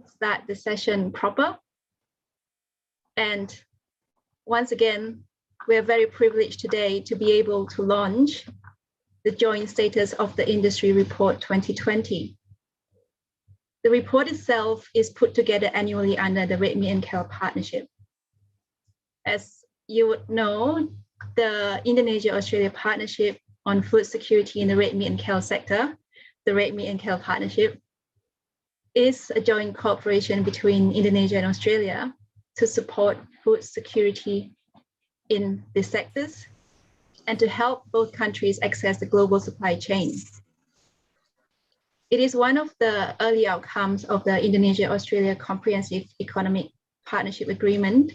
start the session proper. And once again, we are very privileged today to be able to launch the joint status of the industry report 2020. The report itself is put together annually under the Red Meat and Kale Partnership. As you would know, the Indonesia-Australia Partnership on Food Security in the Red Meat and Kale sector, the Red Meat and Kale Partnership, is a joint cooperation between Indonesia and Australia to support food security in these sectors and to help both countries access the global supply chain. It is one of the early outcomes of the Indonesia-Australia Comprehensive Economic Partnership Agreement.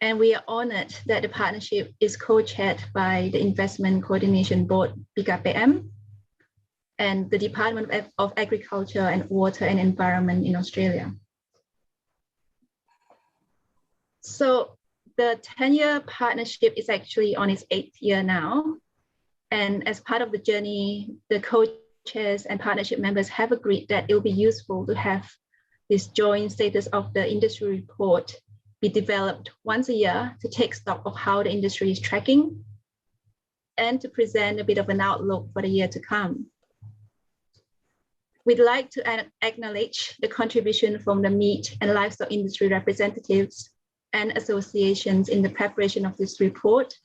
And we are honored that the partnership is co-chaired by the Investment Coordination Board, BKPM, and the Department of Agriculture and Water and Environment in Australia. So the 10-year partnership is actually on its 8th year now. And as part of the journey, the co-chairs and partnership members have agreed that it will be useful to have this joint status of the industry report be developed once a year to take stock of how the industry is tracking and to present a bit of an outlook for the year to come. We'd like to acknowledge the contribution from the meat and livestock industry representatives and associations in the preparation of this report.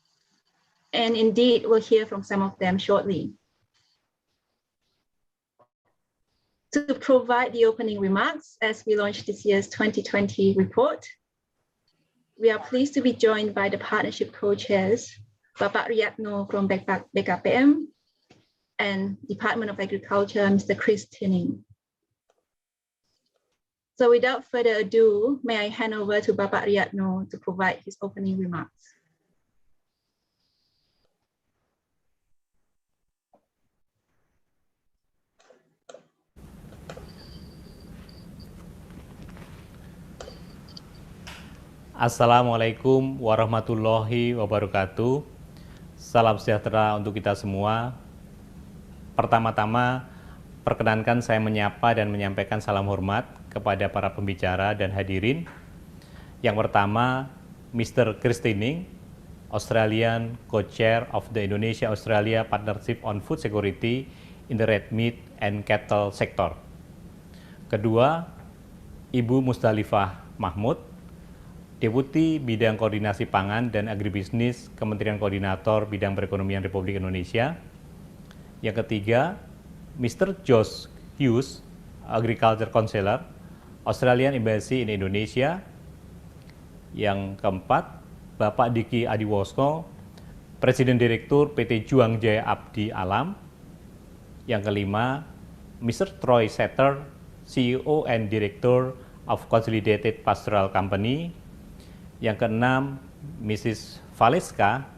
And indeed, we'll hear from some of them shortly. To provide the opening remarks as we launch this year's 2020 report, we are pleased to be joined by the partnership co-chairs, Bapak Riyadno from BKPM and Department of Agriculture, Mr. Chris Tinning. So without further ado, may I hand over to Bapak Riyadno to provide his opening remarks. Assalamualaikum warahmatullahi wabarakatuh. Salam sejahtera untuk kita semua. Pertama-tama, perkenankan saya menyapa dan menyampaikan salam hormat kepada para pembicara dan hadirin. Yang pertama, Mr. Chris Tinning, Australian Co-Chair of the Indonesia-Australia Partnership on Food Security in the Red Meat and Cattle Sector. Kedua, Ibu Musdalifah Mahmud, Deputi Bidang Koordinasi Pangan dan Agribisnis Kementerian Koordinator Bidang Perekonomian Republik Indonesia. Yang ketiga, Mr. Josh Hughes, Agriculture Counselor, Australian Embassy in Indonesia. Yang keempat, Bapak Diki Adiwosno, Presiden Direktur PT Juang Jaya Abdi Alam. Yang kelima, Mr. Troy Setter, CEO and Director of Consolidated Pastoral Company. Yang keenam, Mrs. Valeska,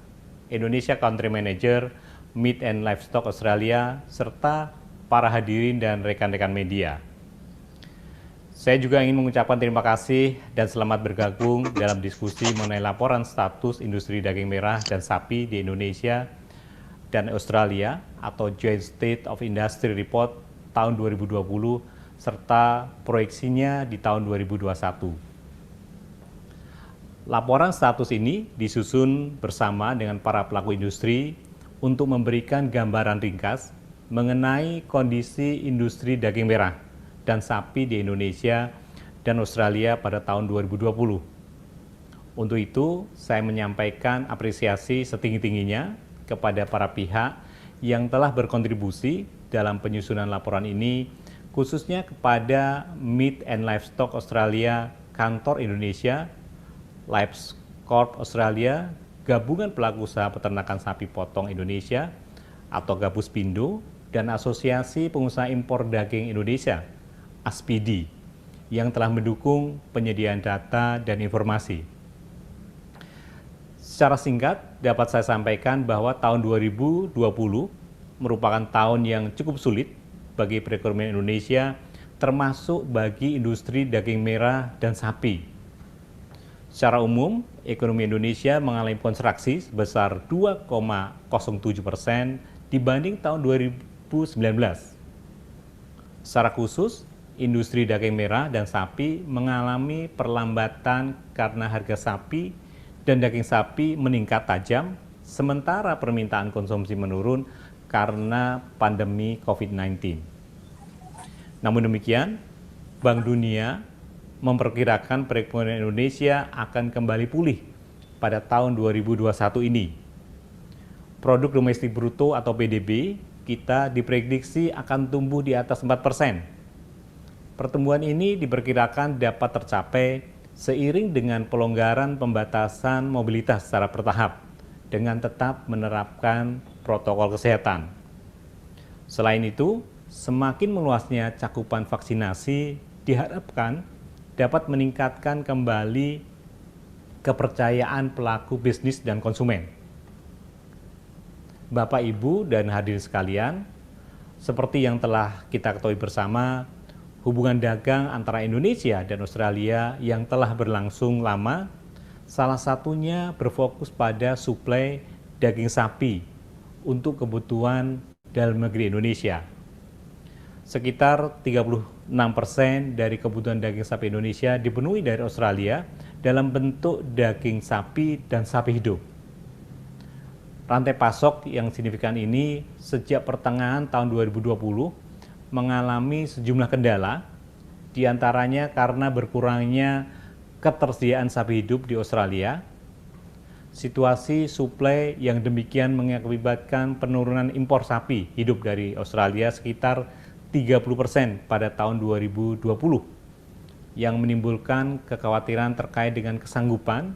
Indonesia Country Manager, Meat and Livestock Australia, serta para hadirin dan rekan-rekan media. Saya juga ingin mengucapkan terima kasih dan selamat bergabung dalam diskusi mengenai laporan status industri daging merah dan sapi di Indonesia dan Australia atau Joint State of Industry Report tahun 2020 serta proyeksinya di tahun 2021. Laporan status ini disusun bersama dengan para pelaku industri untuk memberikan gambaran ringkas mengenai kondisi industri daging merah dan sapi di Indonesia dan Australia pada tahun 2020. Untuk itu, saya menyampaikan apresiasi setinggi-tingginya kepada para pihak yang telah berkontribusi dalam penyusunan laporan ini, khususnya kepada Meat and Livestock Australia, Kantor Indonesia, Livestock Australia, Gabungan Pelaku Usaha Peternakan Sapi Potong Indonesia atau Gabuspindo, dan Asosiasi Pengusaha Impor Daging Indonesia, ASPIDI, yang telah mendukung penyediaan data dan informasi. Secara singkat, dapat saya sampaikan bahwa tahun 2020 merupakan tahun yang cukup sulit bagi perekonomian Indonesia, termasuk bagi industri daging merah dan sapi. Secara umum, ekonomi Indonesia mengalami kontraksi sebesar 2,07% dibanding tahun 2019. Secara khusus, industri daging merah dan sapi mengalami perlambatan karena harga sapi dan daging sapi meningkat tajam, sementara permintaan konsumsi menurun karena pandemi COVID-19. Namun demikian, Bank Dunia memperkirakan perekonomian Indonesia akan kembali pulih pada tahun 2021 ini. Produk domestik bruto atau PDB kita diprediksi akan tumbuh di atas 4%. Pertumbuhan ini diperkirakan dapat tercapai seiring dengan pelonggaran pembatasan mobilitas secara bertahap dengan tetap menerapkan protokol kesehatan. Selain itu, semakin meluasnya cakupan vaksinasi diharapkan dapat meningkatkan kembali kepercayaan pelaku bisnis dan konsumen. Bapak, Ibu, dan hadirin sekalian, seperti yang telah kita ketahui bersama, hubungan dagang antara Indonesia dan Australia yang telah berlangsung lama, salah satunya berfokus pada suplai daging sapi untuk kebutuhan dalam negeri Indonesia. Sekitar 36% dari kebutuhan daging sapi Indonesia dipenuhi dari Australia dalam bentuk daging sapi dan sapi hidup. Rantai pasok yang signifikan ini sejak pertengahan tahun 2020 mengalami sejumlah kendala, diantaranya karena berkurangnya ketersediaan sapi hidup di Australia. Situasi suplai yang demikian mengakibatkan penurunan impor sapi hidup dari Australia sekitar 30% pada tahun 2020 yang menimbulkan kekhawatiran terkait dengan kesanggupan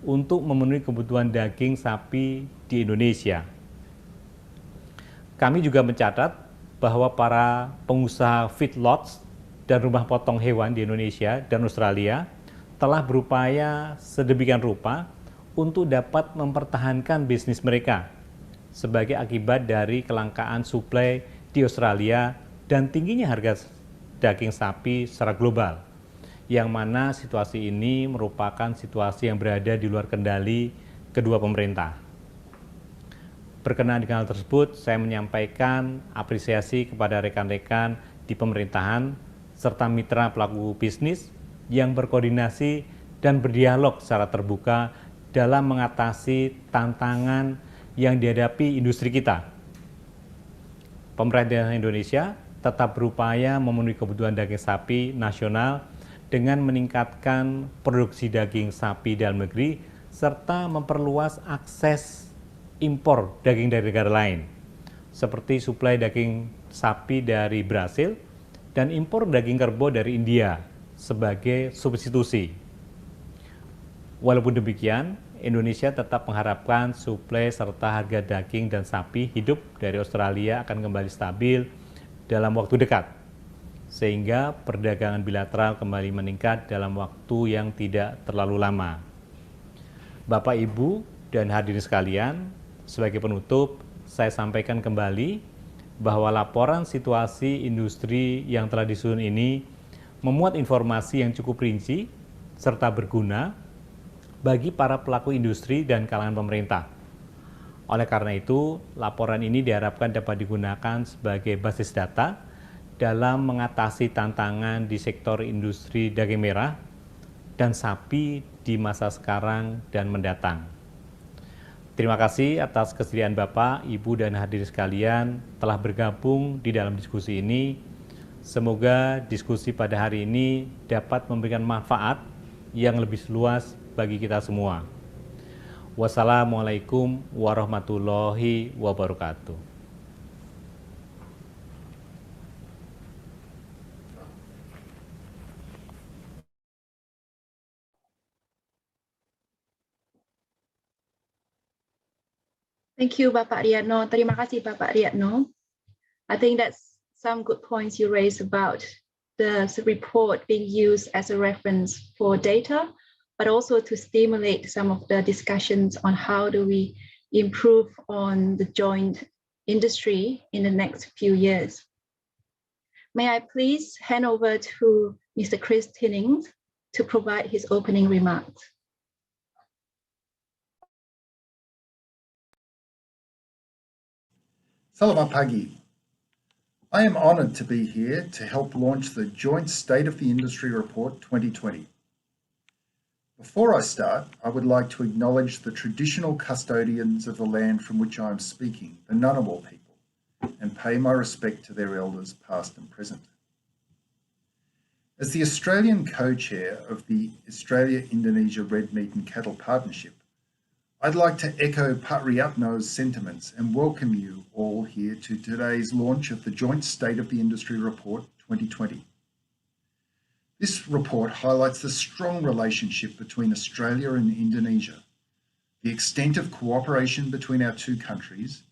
untuk memenuhi kebutuhan daging sapi di Indonesia. Kami juga mencatat bahwa para pengusaha feedlots dan rumah potong hewan di Indonesia dan Australia telah berupaya sedemikian rupa untuk dapat mempertahankan bisnis mereka sebagai akibat dari kelangkaan suplai di Australia dan tingginya harga daging sapi secara global, yang mana situasi ini merupakan situasi yang berada di luar kendali kedua pemerintah. Berkenaan dengan hal tersebut, saya menyampaikan apresiasi kepada rekan-rekan di pemerintahan serta mitra pelaku bisnis yang berkoordinasi dan berdialog secara terbuka dalam mengatasi tantangan yang dihadapi industri kita. Pemerintah Indonesia tetap berupaya memenuhi kebutuhan daging sapi nasional dengan meningkatkan produksi daging sapi dalam negeri serta memperluas akses impor daging dari negara lain, seperti suplai daging sapi dari Brasil dan impor daging kerbau dari India sebagai substitusi. Walaupun demikian, Indonesia tetap mengharapkan suplai serta harga daging dan sapi hidup dari Australia akan kembali stabil dalam waktu dekat, sehingga perdagangan bilateral kembali meningkat dalam waktu yang tidak terlalu lama. Bapak, Ibu, dan hadirin sekalian, sebagai penutup, saya sampaikan kembali bahwa laporan situasi industri yang telah disusun ini memuat informasi yang cukup rinci serta berguna bagi para pelaku industri dan kalangan pemerintah. Oleh karena itu, laporan ini diharapkan dapat digunakan sebagai basis data dalam mengatasi tantangan di sektor industri daging merah dan sapi di masa sekarang dan mendatang. Terima kasih atas kesediaan Bapak, Ibu, dan hadirin sekalian telah bergabung di dalam diskusi ini. Semoga diskusi pada hari ini dapat memberikan manfaat yang lebih luas bagi kita semua. Wassalamualaikum warahmatullahi wabarakatuh. Thank you, Bapak Riyadno. Terima kasih, Bapak Riyadno. I think that's some good points you raised about the report being used as a reference for data, but also to stimulate some of the discussions on how do we improve on the joint industry in the next few years. May I please hand over to Mr. Chris Tinnings to provide his opening remarks. Selamat pagi. I am honoured to be here to help launch the Joint State of the Industry Report 2020. Before I start, I would like to acknowledge the traditional custodians of the land from which I am speaking, the Ngunnawal people, and pay my respect to their elders past and present. As the Australian co-chair of the Australia-Indonesia Red Meat and Cattle Partnership, I'd like to echo Patriatno's sentiments and welcome you all here to today's launch of the Joint State of the Industry Report 2020. This report highlights the strong relationship between Australia and Indonesia, the extent of cooperation between our two countries,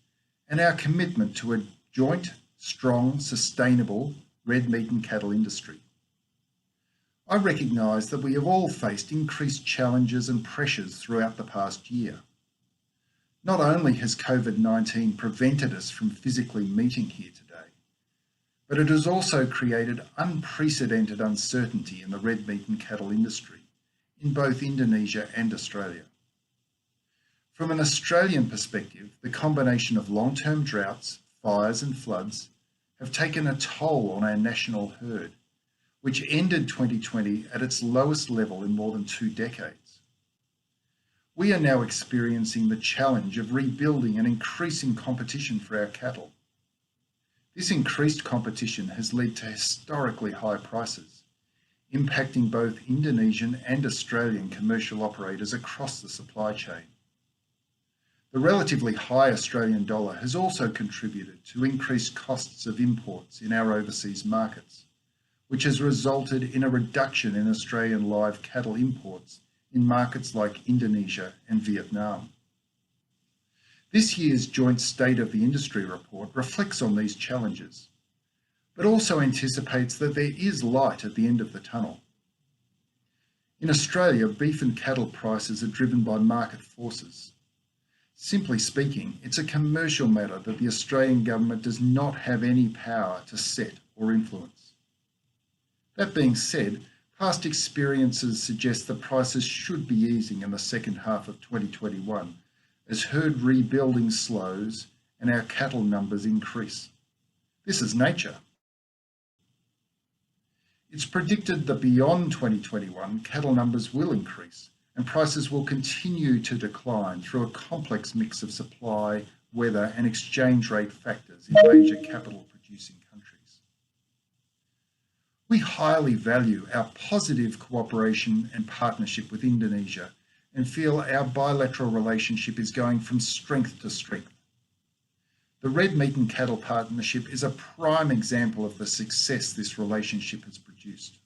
and our commitment to a joint, strong, sustainable red meat and cattle industry. I recognise that we have all faced increased challenges and pressures throughout the past year. Not only has COVID-19 prevented us from physically meeting here today, but it has also created unprecedented uncertainty in the red meat and cattle industry in both Indonesia and Australia. From an Australian perspective, the combination of long-term droughts, fires and floods have taken a toll on our national herd, which ended 2020 at its lowest level in more than 2 decades. We are now experiencing the challenge of rebuilding and increasing competition for our cattle. This increased competition has led to historically high prices, impacting both Indonesian and Australian commercial operators across the supply chain. The relatively high Australian dollar has also contributed to increased costs of imports in our overseas markets, which has resulted in a reduction in Australian live cattle imports in markets like Indonesia and Vietnam. This year's Joint State of the Industry Report reflects on these challenges, but also anticipates that there is light at the end of the tunnel. In Australia, beef and cattle prices are driven by market forces. Simply speaking, it's a commercial matter that the Australian government does not have any power to set or influence. That being said, past experiences suggest that prices should be easing in the second half of 2021 as herd rebuilding slows and our cattle numbers increase. This is nature. It's predicted that beyond 2021, cattle numbers will increase and prices will continue to decline through a complex mix of supply, weather and exchange rate factors in major capital producing countries. We highly value our positive cooperation and partnership with Indonesia and feel our bilateral relationship is going from strength to strength. The Red Meat and Cattle Partnership is a prime example of the success this relationship has produced.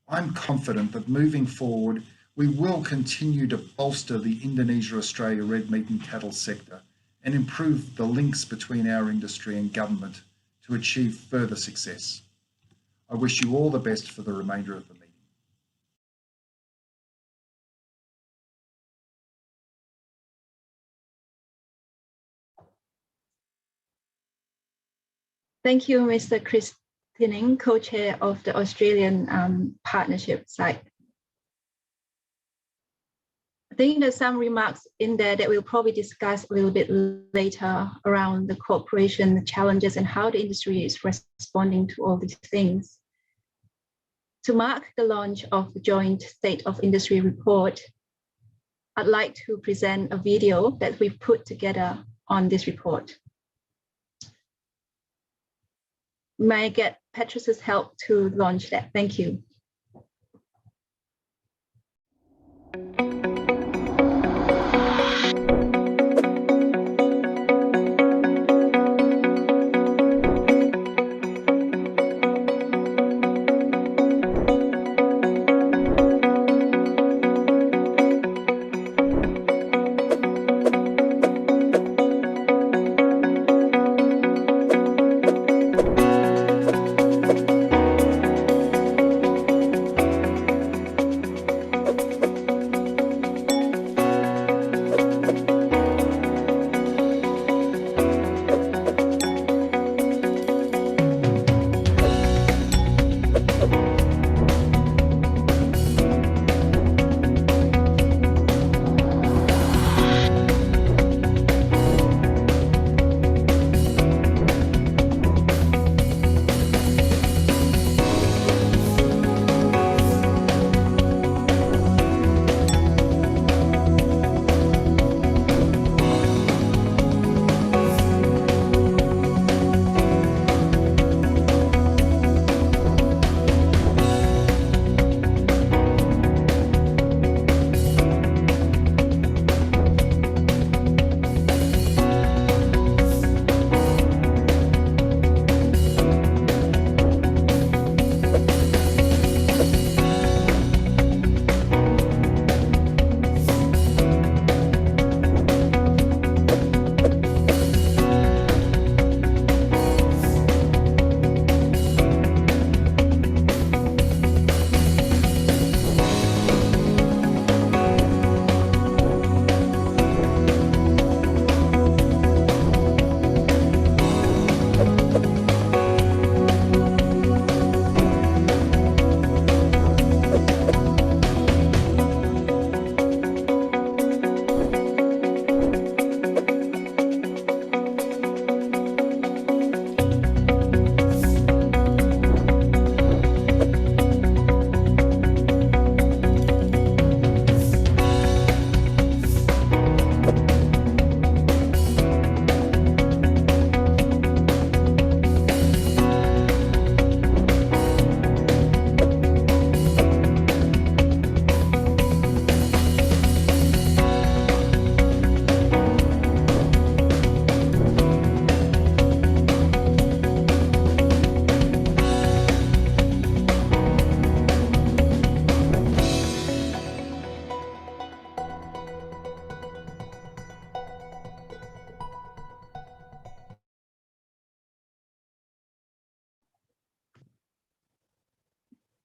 I'm confident that moving forward, we will continue to bolster the Indonesia-Australia red meat and cattle sector and improve the links between our industry and government to achieve further success. I wish you all the best for the remainder of the meeting. Thank you, Mr. Chris Tinning, co-chair of the Australian partnership side. I think there's some remarks in there that we'll probably discuss a little bit later around the cooperation, the challenges, and how the industry is responding to all these things. To mark the launch of the Joint State of Industry Report, I'd like to present a video that we've put together on this report. May I get Patrice's help to launch that? Thank you.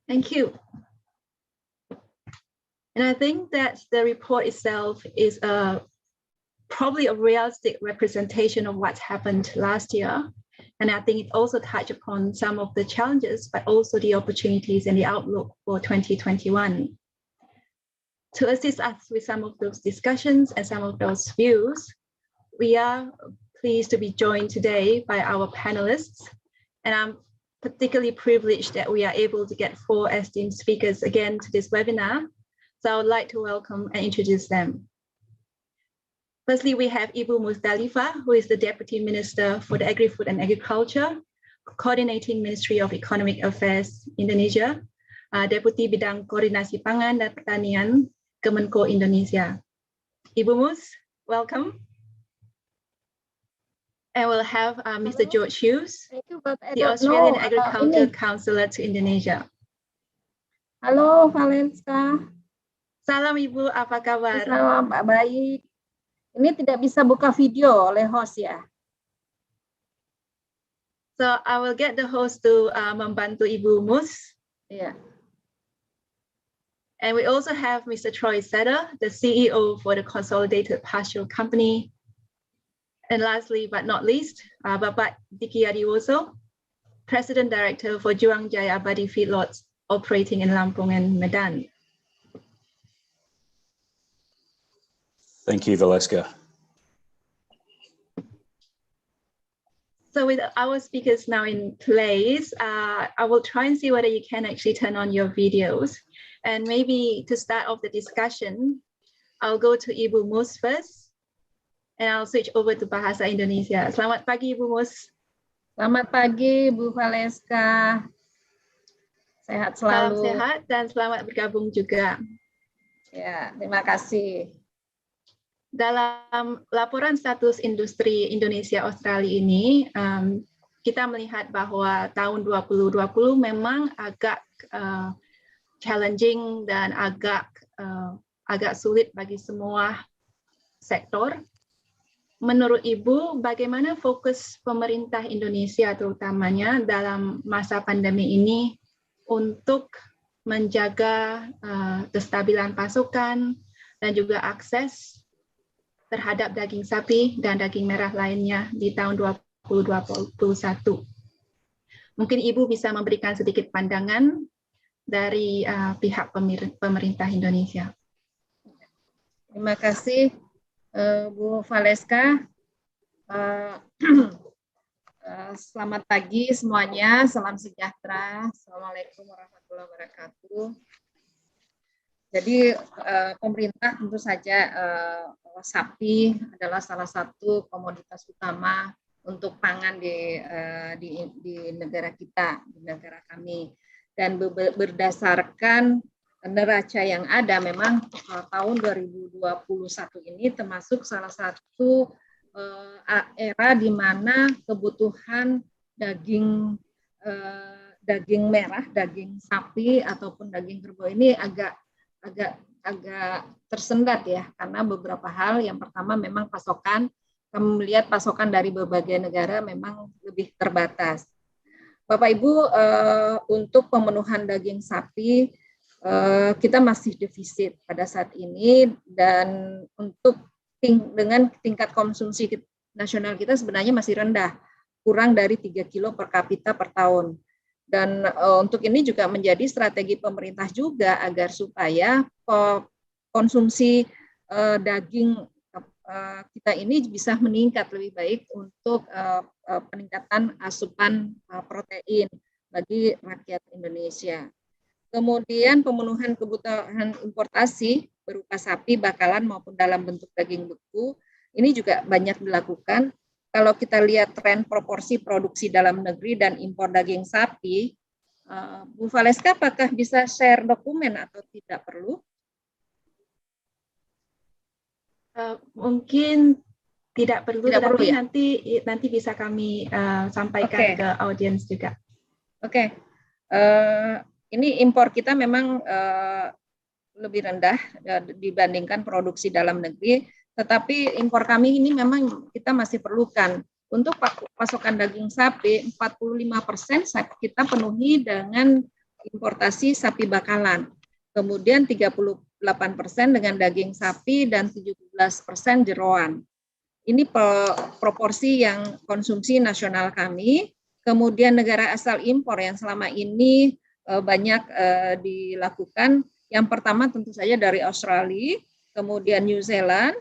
Thank you. And I think that the report itself is probably a realistic representation of what happened last year. And I think it also touched upon some of the challenges, but also the opportunities and the outlook for 2021. To assist us with some of those discussions and some of those views, we are pleased to be joined today by our panelists. And I'm particularly privileged that we are able to get 4 esteemed speakers again to this webinar. So I would like to welcome and introduce them. Firstly, we have Ibu Musdalifah, who is the Deputy Minister for the Agri-Food and Agriculture, Coordinating Ministry of Economic Affairs Indonesia, Deputi Bidang Koordinasi Pangan dan Pertanian, Kemenko Indonesia. Ibu Mus, welcome. And we'll have Mr. George Hughes, Thank you, but I the don't Australian know, Agriculture ini. Councillor to Indonesia. Halo, Valenska. Salam Ibu, apa kabar? Salam, baik. Ini tidak bisa buka video oleh host ya. So I will get the host to membantu Ibu Mus. Iya. And we also have Mr. Troy Setter, the CEO for the Consolidated Pastoral Company. And lastly, but not least, Bapak Diki Adiwoso, President Director for Juang Jaya Abadi Feedlots operating in Lampung and Medan. Thank you, Valeska. So with our speakers now in place, I will try and see whether you can actually turn on your videos. And maybe to start off the discussion, I'll go to Ibu Mus first, and I'll switch over to Bahasa Indonesia. Selamat pagi, Ibu Mus. Selamat pagi, Bu Valeska. Sehat Salam selalu. sehat dan selamat bergabung juga. Ya, terima kasih. Dalam laporan status industri Indonesia Australia ini, kita melihat bahwa tahun 2020 memang agak challenging dan agak sulit bagi semua sektor. Menurut Ibu, bagaimana fokus pemerintah Indonesia terutamanya dalam masa pandemi ini untuk menjaga kestabilan pasokan dan juga akses terhadap daging sapi dan daging merah lainnya di tahun 2021. Mungkin Ibu bisa memberikan sedikit pandangan dari pihak pemerintah Indonesia. Terima kasih, Bu Valeska. Selamat pagi semuanya, salam sejahtera. Assalamualaikum warahmatullahi wabarakatuh. Jadi pemerintah tentu saja sapi adalah salah satu komoditas utama untuk pangan di negara kita, di negara kami. Dan berdasarkan neraca yang ada, memang tahun 2021 ini termasuk salah satu era di mana kebutuhan daging merah, daging sapi ataupun daging kerbau ini agak tersendat ya, karena beberapa hal. Yang pertama memang pasokan, kami melihat pasokan dari berbagai negara memang lebih terbatas. Bapak Ibu, untuk pemenuhan daging sapi kita masih defisit pada saat ini, dan dengan tingkat konsumsi nasional kita sebenarnya masih rendah, kurang dari 3 kilo per kapita per tahun. Dan untuk ini juga menjadi strategi pemerintah juga agar supaya konsumsi daging kita ini bisa meningkat lebih baik untuk peningkatan asupan protein bagi rakyat Indonesia. Kemudian pemenuhan kebutuhan importasi berupa sapi, bakalan maupun dalam bentuk daging beku, ini juga banyak dilakukan. Kalau kita lihat tren proporsi produksi dalam negeri dan impor daging sapi, Bu Valeska, apakah bisa share dokumen atau tidak perlu? Mungkin tidak perlu, Tidak tapi perlu, ya? nanti bisa kami sampaikan ke audiens juga. Oke. Ini impor kita memang lebih rendah dibandingkan produksi dalam negeri, tetapi impor kami ini memang kita masih perlukan. Untuk pasokan daging sapi, 45% kita penuhi dengan importasi sapi bakalan. Kemudian 38% dengan daging sapi dan 17% jeroan. Ini proporsi yang konsumsi nasional kami. Kemudian negara asal impor yang selama ini banyak dilakukan. Yang pertama tentu saja dari Australia, kemudian New Zealand,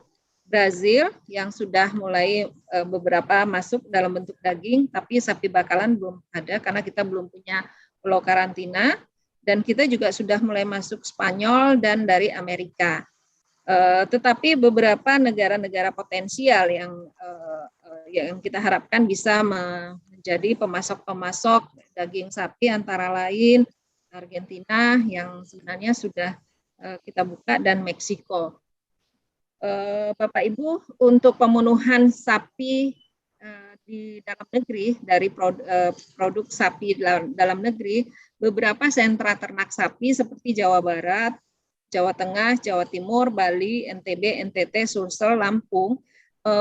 Brazil yang sudah mulai beberapa masuk dalam bentuk daging, tapi sapi bakalan belum ada karena kita belum punya pulau karantina, dan kita juga sudah mulai masuk Spanyol dan dari Amerika. Tetapi beberapa negara-negara potensial yang kita harapkan bisa menjadi pemasok-pemasok daging sapi antara lain Argentina yang sebenarnya sudah kita buka dan Meksiko. Bapak Ibu, untuk pemenuhan sapi di dalam negeri dari produk sapi dalam negeri, beberapa sentra ternak sapi seperti Jawa Barat, Jawa Tengah, Jawa Timur, Bali, NTB, NTT, Sulsel, Lampung,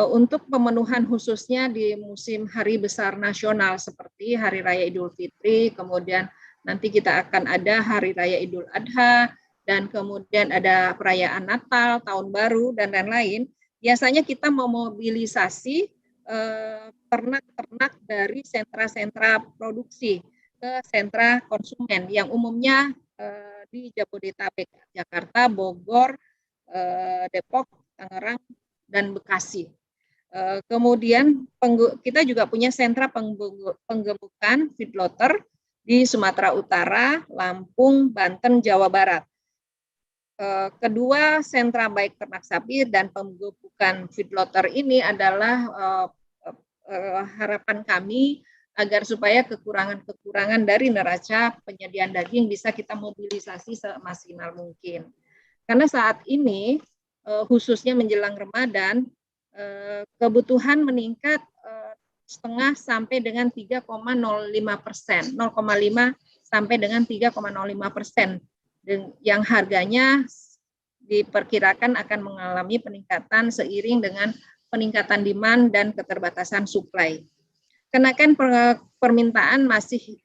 untuk pemenuhan khususnya di musim hari besar nasional seperti Hari Raya Idul Fitri, kemudian nanti kita akan ada Hari Raya Idul Adha, dan kemudian ada perayaan Natal, Tahun Baru, dan lain-lain. Biasanya kita memobilisasi ternak-ternak dari sentra-sentra produksi ke sentra konsumen yang umumnya di Jabodetabek, Jakarta, Bogor, Depok, Tangerang, dan Bekasi. Kemudian kita juga punya sentra penggemukan feedlotter di Sumatera Utara, Lampung, Banten, Jawa Barat. Kedua sentra baik ternak sapi dan penggemukan feedlotter ini adalah harapan kami agar supaya kekurangan-kekurangan dari neraca penyediaan daging bisa kita mobilisasi semaksimal mungkin. Karena saat ini, khususnya menjelang Ramadan, kebutuhan meningkat setengah sampai dengan 3,05%, 0,5 sampai dengan 3,05%, yang harganya diperkirakan akan mengalami peningkatan seiring dengan peningkatan demand dan keterbatasan supply. Kenaikan permintaan masih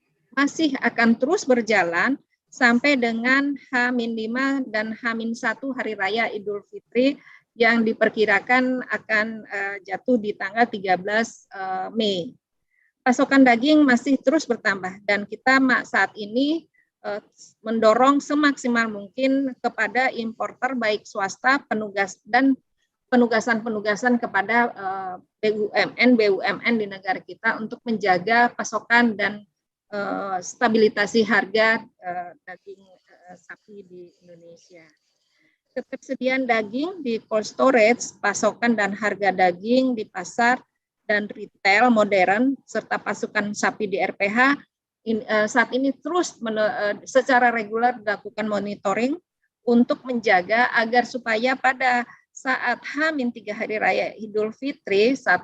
akan terus berjalan sampai dengan H-5 dan H-1 Hari Raya Idul Fitri yang diperkirakan akan jatuh di tanggal 13 Mei. Pasokan daging masih terus bertambah dan kita saat ini mendorong semaksimal mungkin kepada importer baik swasta, penugasan kepada BUMN di negara kita untuk menjaga pasokan dan stabilisasi harga daging sapi di Indonesia. Ketersediaan daging di cold storage, pasokan dan harga daging di pasar dan retail modern serta pasukan sapi di RPH saat ini terus secara reguler dilakukan monitoring untuk menjaga agar supaya pada saat H-3 Hari Raya Idul Fitri saat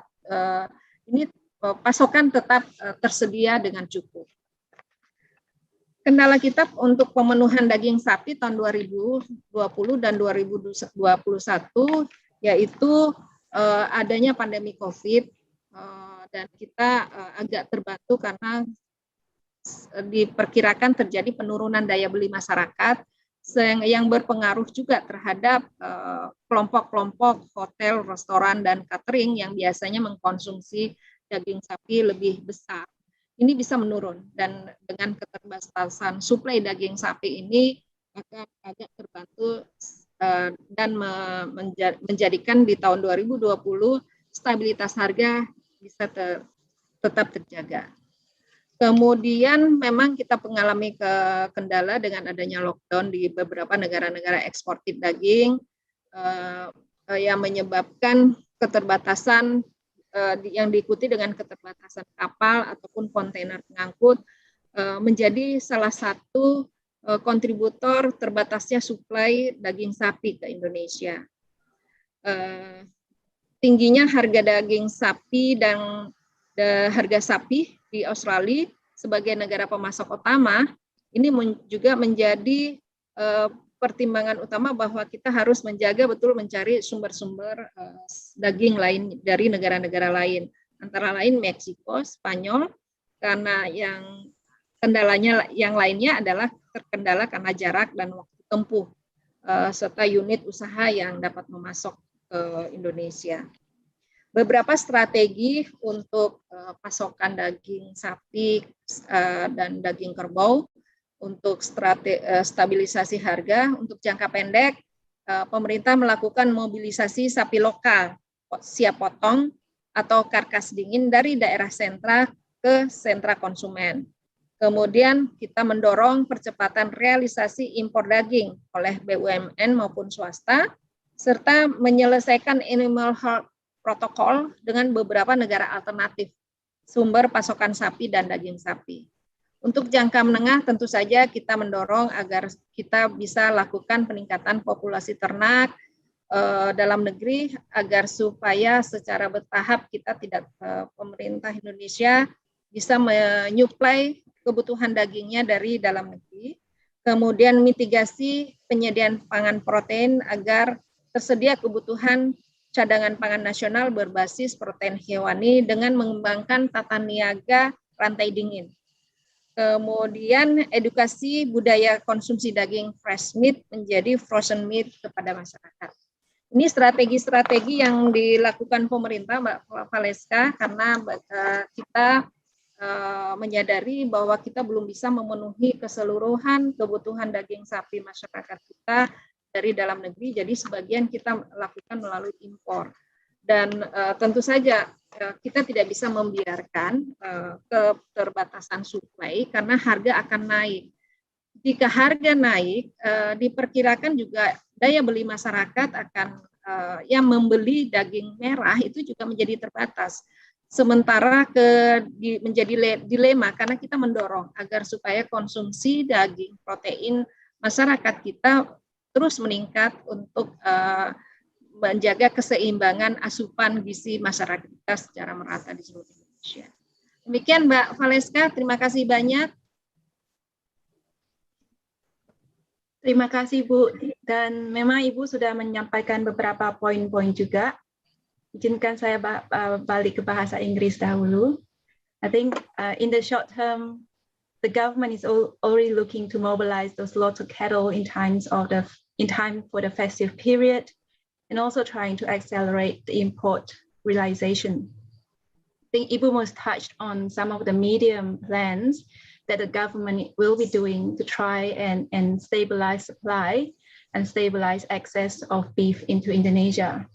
ini pasokan tetap tersedia dengan cukup. Kendala kita untuk pemenuhan daging sapi tahun 2020 dan 2021 yaitu adanya pandemi COVID dan kita agak terbantu karena diperkirakan terjadi penurunan daya beli masyarakat yang berpengaruh juga terhadap kelompok-kelompok hotel, restoran, dan catering yang biasanya mengkonsumsi daging sapi lebih besar. Ini bisa menurun dan dengan keterbatasan suplai daging sapi ini akan agak terbantu dan menjadikan di tahun 2020 stabilitas harga bisa tetap terjaga. Kemudian memang kita mengalami kendala dengan adanya lockdown di beberapa negara-negara eksportir daging yang menyebabkan keterbatasan yang diikuti dengan keterbatasan kapal ataupun kontainer pengangkut menjadi salah satu kontributor terbatasnya suplai daging sapi ke Indonesia. Tingginya harga daging sapi dan harga sapi di Australia sebagai negara pemasok utama ini juga menjadi pertimbangan utama bahwa kita harus menjaga betul mencari sumber-sumber daging lain dari negara-negara lain, antara lain Meksiko, Spanyol, karena yang Kendalanya yang lainnya adalah terkendala karena jarak dan waktu tempuh, serta unit usaha yang dapat memasok ke Indonesia. Beberapa strategi untuk pasokan daging sapi dan daging kerbau untuk stabilisasi harga. Untuk jangka pendek, pemerintah melakukan mobilisasi sapi lokal siap potong atau karkas dingin dari daerah sentra ke sentra konsumen. Kemudian kita mendorong percepatan realisasi impor daging oleh BUMN maupun swasta, serta menyelesaikan animal health protokol dengan beberapa negara alternatif sumber pasokan sapi dan daging sapi. Untuk jangka menengah tentu saja kita mendorong agar kita bisa lakukan peningkatan populasi ternak dalam negeri agar supaya secara bertahap kita tidak pemerintah Indonesia bisa menyuplai kebutuhan dagingnya dari dalam negeri. Kemudian mitigasi penyediaan pangan protein agar tersedia kebutuhan cadangan pangan nasional berbasis protein hewani dengan mengembangkan tata niaga rantai dingin. Kemudian edukasi budaya konsumsi daging fresh meat menjadi frozen meat kepada masyarakat. Ini strategi-strategi yang dilakukan pemerintah, Mbak Valeska, karena kita menyadari bahwa kita belum bisa memenuhi keseluruhan kebutuhan daging sapi masyarakat kita dari dalam negeri, jadi sebagian kita lakukan melalui impor. Dan tentu saja kita tidak bisa membiarkan keterbatasan suplai karena harga akan naik. Jika harga naik, diperkirakan juga daya beli masyarakat akan yang membeli daging merah itu juga menjadi terbatas. Sementara menjadi dilema karena kita mendorong agar supaya konsumsi daging protein masyarakat kita terus meningkat untuk menjaga keseimbangan asupan gizi masyarakat kita secara merata di seluruh Indonesia. Demikian Mbak Valeska, terima kasih banyak. Terima kasih Bu, dan memang Ibu sudah menyampaikan beberapa poin-poin juga. Izinkan saya balik ke bahasa Inggris dahulu. I think in the short term, the government is already looking to mobilize those lots of cattle in time for the festive period, and also trying to accelerate the import realization. I think Ibu most touched on some of the medium plans that the government will be doing to try and stabilize supply and stabilize access of beef into Indonesia.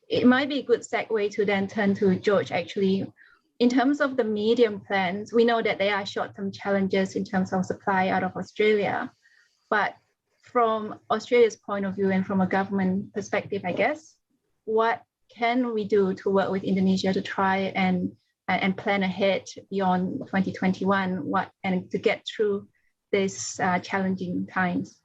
It might be a good segue to then turn to George, actually. In terms of the medium plans, we know that there are short-term challenges in terms of supply out of Australia. But from Australia's point of view and from a government perspective, I guess, what can we do to work with Indonesia to try and plan ahead beyond 2021 and to get through these challenging times?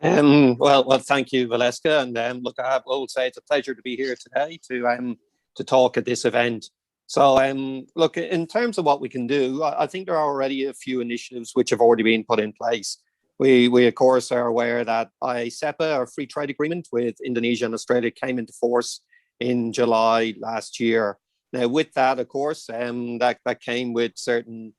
Well, thank you, Valeska. And look, I will say it's a pleasure to be here today to talk at this event. So, look, in terms of what we can do, I think there are already a few initiatives which have already been put in place. We of course, are aware that ICEPA, our free trade agreement with Indonesia and Australia, came into force in July last year. Now, with that, of course, that came with certain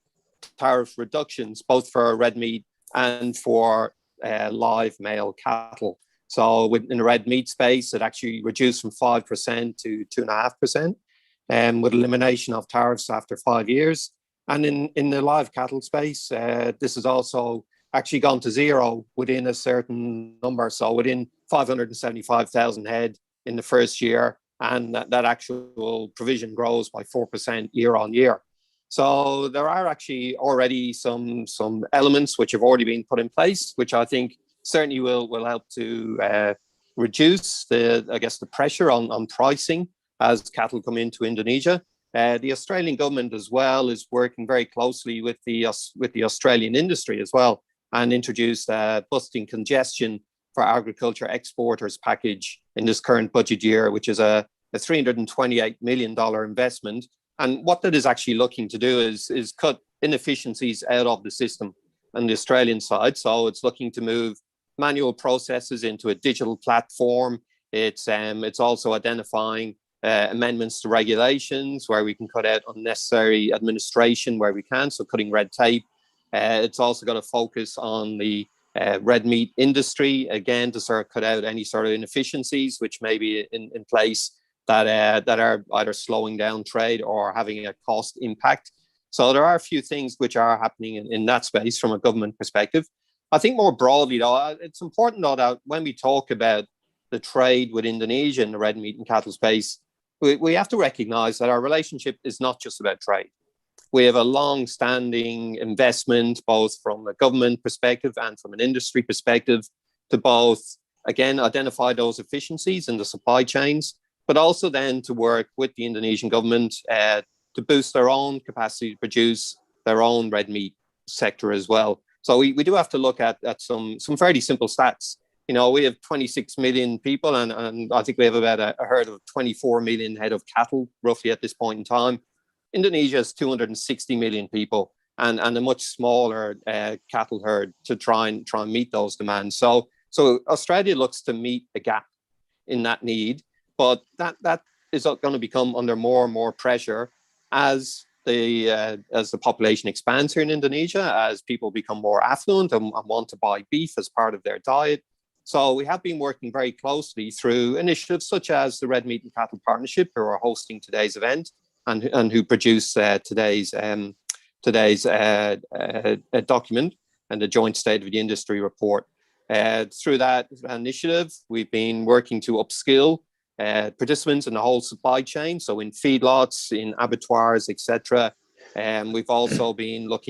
tariff reductions, both for red meat and for live male cattle. So in the red meat space, it actually reduced from 5% to 2.5%, with elimination of tariffs after 5 years. And in the live cattle space, this has also actually gone to zero within a certain number. So within 575,000 head in the first year, and that actual provision grows by 4% year on year. So there are actually already some elements which have already been put in place, which I think certainly will help to reduce the pressure on pricing as cattle come into Indonesia. The Australian government as well is working very closely with the Australian industry as well, and introduced a busting congestion for agriculture exporters package in this current budget year, which is a $328 million investment. And what that is actually looking to do is cut inefficiencies out of the system on the Australian side. So it's looking to move manual processes into a digital platform. It's also identifying amendments to regulations where we can cut out unnecessary administration where we can, so cutting red tape. It's also going to focus on the red meat industry, again, to sort of cut out any sort of inefficiencies which may be in place that are either slowing down trade or having a cost impact. So there are a few things which are happening in that space from a government perspective. I think more broadly, though, it's important, though, that when we talk about the trade with Indonesia in the red meat and cattle space, we have to recognize that our relationship is not just about trade. We have a long-standing investment, both from a government perspective and from an industry perspective, to both, again, identify those efficiencies in the supply chains, but also then to work with the Indonesian government to boost their own capacity to produce their own red meat sector as well. So we do have to look at some fairly simple stats. You know, we have 26 million people, and I think we have about a herd of 24 million head of cattle, roughly at this point in time. Indonesia has 260 million people and a much smaller cattle herd to try and meet those demands. So Australia looks to meet a gap in that need, but that is going to become under more and more pressure as the population expands here in Indonesia, as people become more affluent and want to buy beef as part of their diet. So we have been working very closely through initiatives such as the Red Meat and Cattle Partnership, who are hosting today's event and who produce today's document and the Joint State of the Industry report. Through that initiative, we've been working to upskill participants in the whole supply chain, so in feedlots, in abattoirs, etc. We've also been look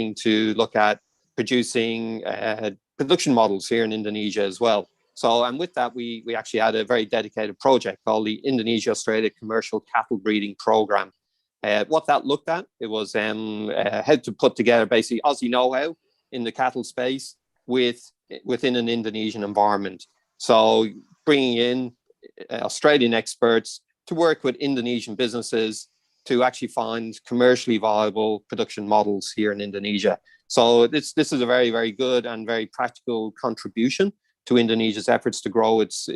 at producing production models here in Indonesia as well. So, and with that, we actually had a very dedicated project called the Indonesia-Australia Commercial Cattle Breeding Program. What that looked at, it was how to put together basically Aussie know-how in the cattle space within an Indonesian environment. So bringing in Australian experts to work with Indonesian businesses to actually find commercially viable production models here in Indonesia. So this is a very, very good and very practical contribution to Indonesia's efforts to grow its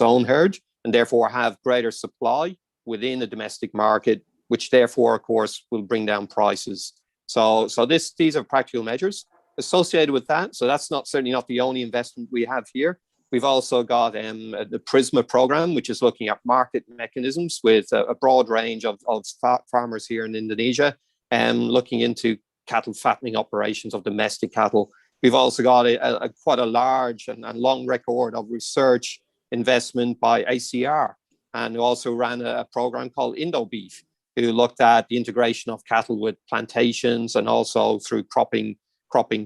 own herd and therefore have greater supply within the domestic market, which therefore, of course, will bring down prices. So these are practical measures associated with that. So that's certainly not the only investment we have here. We've also got the Prisma program, which is looking at market mechanisms with a broad range of farmers here in Indonesia, looking into cattle fattening operations of domestic cattle. We've also got quite a large and long record of research investment by ACR, and who also ran a program called IndoBeef, who looked at the integration of cattle with plantations and also through cropping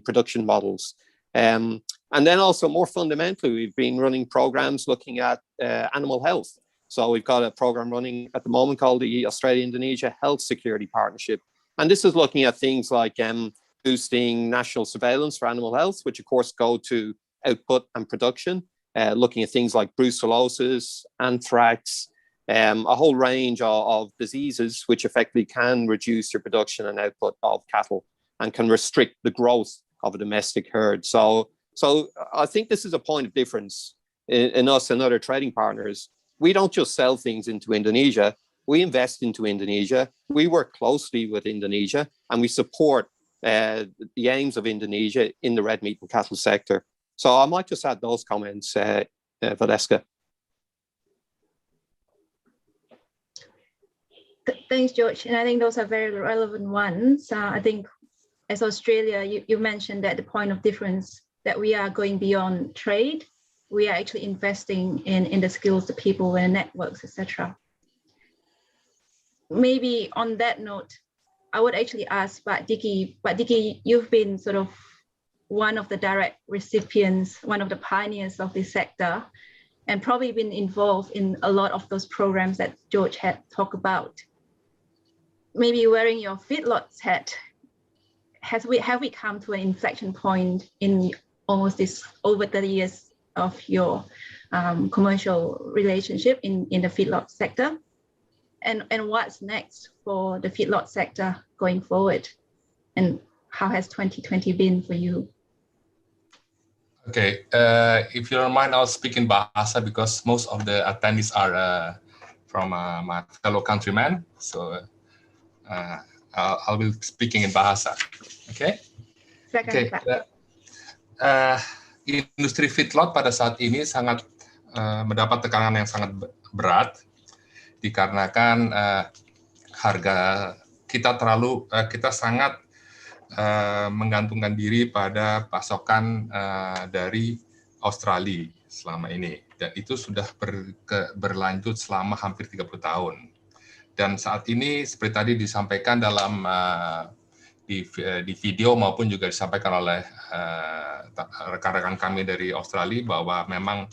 production models. And then also more fundamentally, we've been running programs looking at animal health. So we've got a program running at the moment called the Australia-Indonesia Health Security Partnership. And this is looking at things like boosting national surveillance for animal health, which of course go to output and production, looking at things like brucellosis, anthrax, a whole range of diseases which effectively can reduce your production and output of cattle and can restrict the growth of a domestic herd. So I think this is a point of difference in us and other trading partners. We don't just sell things into Indonesia. We invest into Indonesia. We work closely with Indonesia, and we support the aims of Indonesia in the red meat and cattle sector. So I might just add those comments, Valeska. Thanks, George. And I think those are very relevant ones. I think as Australia, you mentioned that the point of difference that we are going beyond trade. We are actually investing in the skills, the people, and networks, etc. Maybe on that note, I would actually ask Pak Diki, you've been sort of one of the direct recipients, one of the pioneers of this sector, and probably been involved in a lot of those programs that George had talked about. Maybe wearing your feedlots hat, have we come to an inflection point in almost this over 30 years of your commercial relationship in the feedlot sector? And what's next for the feedlot sector going forward? And how has 2020 been for you? Okay, if you don't mind, I'll speak in Bahasa because most of the attendees are from my fellow countrymen. So I'll be speaking in bahasa. Okay? Silakan, Okay. Pak. Industri feedlot pada saat ini sangat mendapat tekanan yang sangat berat dikarenakan harga kita sangat menggantungkan diri pada pasokan dari Australia selama ini, dan itu sudah berlanjut selama hampir 30 tahun. Dan saat ini seperti tadi disampaikan dalam di video maupun juga disampaikan oleh rekan-rekan kami dari Australia bahwa memang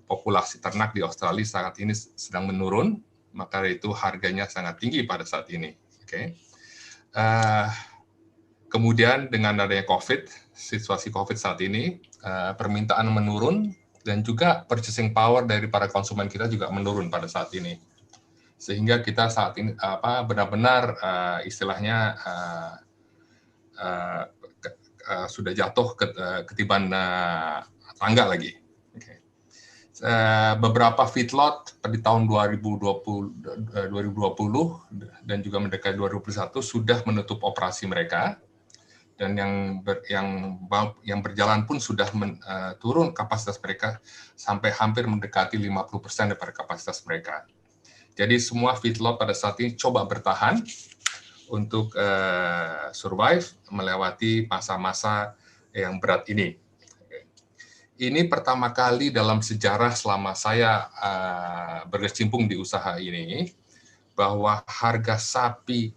populasi ternak di Australia saat ini sedang menurun, maka itu harganya sangat tinggi pada saat ini. Okay. Kemudian dengan adanya COVID, situasi COVID saat ini, permintaan menurun dan juga purchasing power dari para konsumen kita juga menurun pada saat ini. Sehingga kita saat ini benar-benar istilahnya sudah jatuh ketiban tangga lagi. Okay. Beberapa feedlot di tahun 2020 dan juga mendekati 2021 sudah menutup operasi mereka, dan yang berjalan pun sudah turun kapasitas mereka sampai hampir mendekati 50% daripada kapasitas mereka. Jadi semua feedlot pada saat ini coba bertahan untuk survive melewati masa-masa yang berat ini. Ini pertama kali dalam sejarah selama saya berkecimpung di usaha ini bahwa harga sapi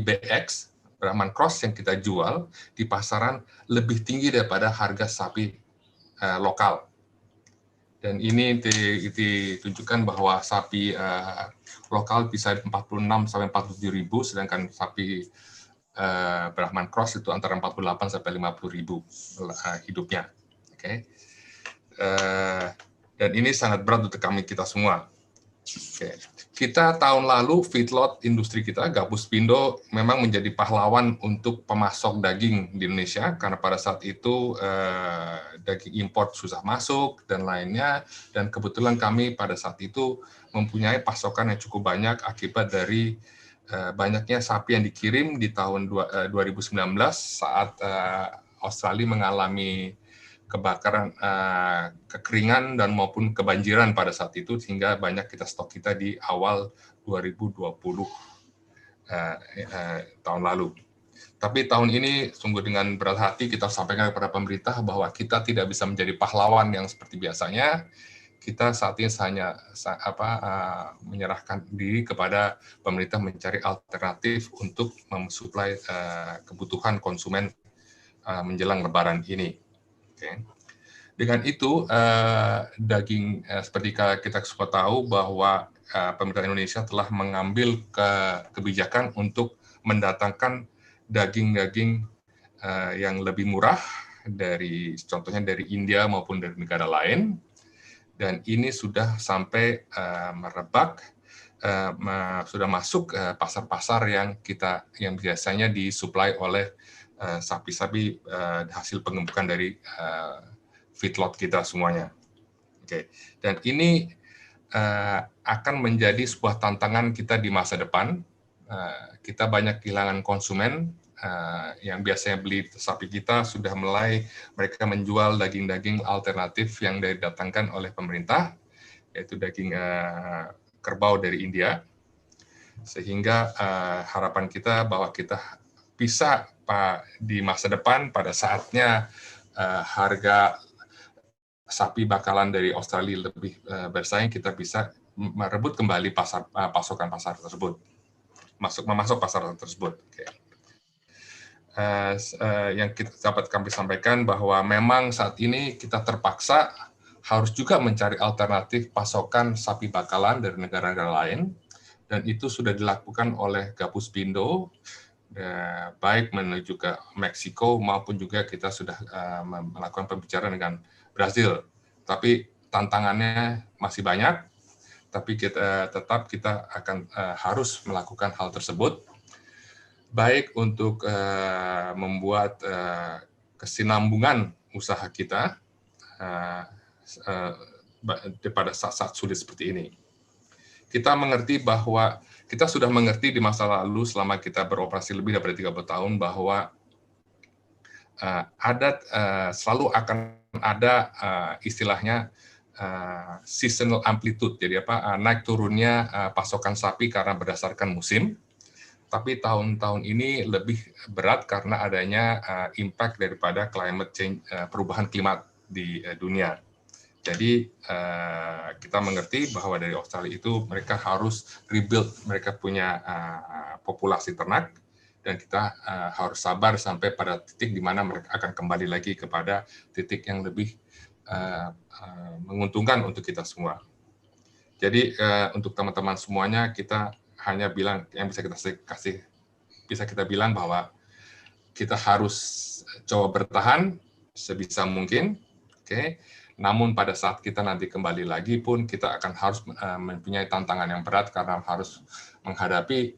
BX Brahman Cross yang kita jual di pasaran lebih tinggi daripada harga sapi lokal. Dan ini ditunjukkan bahwa sapi lokal bisa 46 sampai 47 ribu, sedangkan sapi Brahman Cross itu antara 48 sampai 50 ribu hidupnya. Okay. Dan ini sangat berat untuk kita semua. Okay. Kita tahun lalu feedlot industri kita, Gabus Pindo, memang menjadi pahlawan untuk pemasok daging di Indonesia karena pada saat itu daging impor susah masuk dan lainnya, dan kebetulan kami pada saat itu mempunyai pasokan yang cukup banyak akibat dari banyaknya sapi yang dikirim di tahun 2019 saat Australia mengalami kebakaran, kekeringan dan maupun kebanjiran pada saat itu, sehingga banyak stok kita di awal 2020 tahun lalu. Tapi tahun ini sungguh dengan berat hati kita sampaikan kepada pemerintah bahwa kita tidak bisa menjadi pahlawan yang seperti biasanya. Kita saat ini hanya menyerahkan diri kepada pemerintah mencari alternatif untuk mensuplai kebutuhan konsumen menjelang Lebaran ini. Okay. Dengan itu, daging seperti kita semua tahu bahwa pemerintah Indonesia telah mengambil kebijakan untuk mendatangkan daging-daging yang lebih murah contohnya dari India maupun dari negara lain, dan ini sudah sampai merebak, sudah masuk pasar-pasar yang biasanya disuplai oleh sapi-sapi hasil pengembukan dari feedlot kita semuanya. Okay. Dan ini akan menjadi sebuah tantangan kita di masa depan. Kita banyak kehilangan konsumen yang biasanya beli sapi kita, sudah mulai mereka menjual daging-daging alternatif yang didatangkan oleh pemerintah, yaitu daging kerbau dari India. Sehingga harapan kita bahwa kita bisa di masa depan pada saatnya harga sapi bakalan dari Australia lebih bersaing, kita bisa merebut kembali pasokan pasar tersebut, memasok pasar tersebut. Okay. Yang dapat kami sampaikan bahwa memang saat ini kita terpaksa harus juga mencari alternatif pasokan sapi bakalan dari negara-negara lain, dan itu sudah dilakukan oleh Gabus Pindo, baik menuju ke Meksiko maupun juga kita sudah melakukan pembicaraan dengan Brazil. Tapi tantangannya masih banyak, tapi kita akan harus melakukan hal tersebut, baik untuk membuat kesinambungan usaha kita pada saat-saat sulit seperti ini. kita mengerti bahwa kita sudah mengerti di masa lalu selama kita beroperasi lebih daripada 30 tahun bahwa selalu akan ada istilahnya seasonal amplitude, jadi naik turunnya pasokan sapi karena berdasarkan musim. Tapi tahun-tahun ini lebih berat karena adanya impact daripada climate change, perubahan klimat di dunia. Jadi kita mengerti bahwa dari Australia itu mereka harus rebuild, mereka punya populasi ternak, dan kita harus sabar sampai pada titik di mana mereka akan kembali lagi kepada titik yang lebih menguntungkan untuk kita semua. Jadi untuk teman-teman semuanya, kita hanya bilang yang bisa kita bilang bahwa kita harus coba bertahan sebisa mungkin, oke. Namun pada saat kita nanti kembali lagi pun kita akan harus mempunyai tantangan yang berat karena harus menghadapi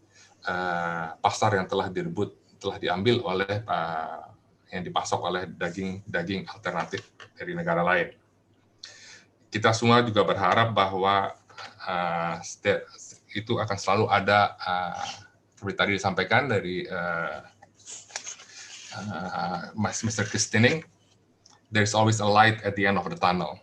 pasar yang telah diambil oleh yang dipasok oleh daging alternatif dari negara lain. Kita semua juga berharap bahwa itu akan selalu ada, seperti tadi disampaikan dari Mr. Christening, there's always a light at the end of the tunnel.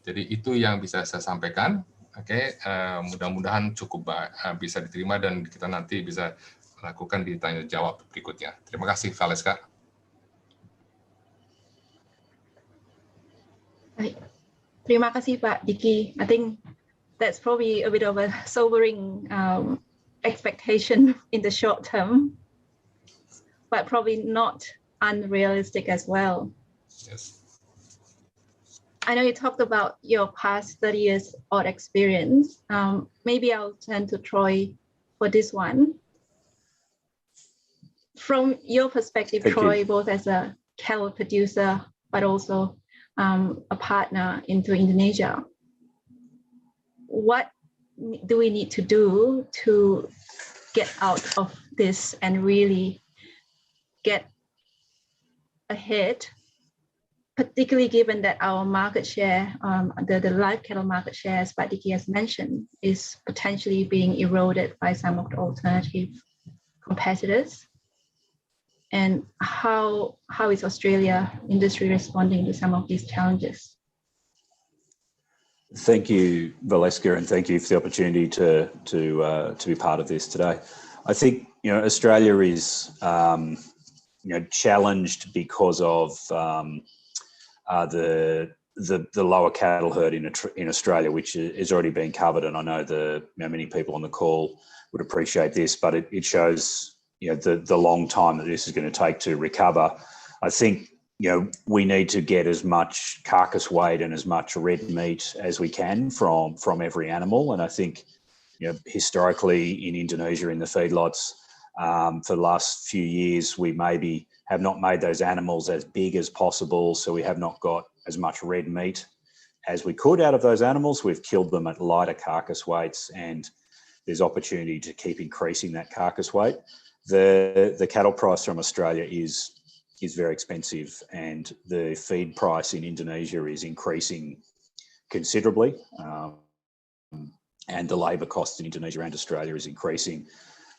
Jadi itu yang bisa saya sampaikan. Oke, mudah-mudahan cukup bisa diterima dan kita nanti bisa lakukan di tanya jawab berikutnya. Terima kasih, Valeska. Baik. Terima kasih, Pak Diki. I think that's probably a bit of a sobering expectation in the short term, but probably not unrealistic as well. Yes. I know you talked about your past 30 years odd experience. Maybe I'll turn to Troy for this one. From your perspective, Troy, both as a cattle producer, but also a partner into Indonesia, what do we need to do to get out of this and really get ahead, particularly given that our market share, the live cattle market share, as Pak Diki has mentioned, is potentially being eroded by some of the alternative competitors? And how is Australia industry responding to some of these challenges? Thank you, Valeska, and thank you for the opportunity to be part of this today. I think Australia is challenged because of the lower cattle herd in Australia, which is already being covered, and I know many people on the call would appreciate this, but it shows the long time that this is going to take to recover. I think we need to get as much carcass weight and as much red meat as we can from every animal, and I think historically in Indonesia in the feedlots for the last few years we maybe have not made those animals as big as possible, so we have not got as much red meat as we could out of those animals. We've killed them at lighter carcass weights, and there's opportunity to keep increasing that carcass weight. The cattle price from Australia is very expensive, and the feed price in Indonesia is increasing considerably, and the labour cost in Indonesia and Australia is increasing.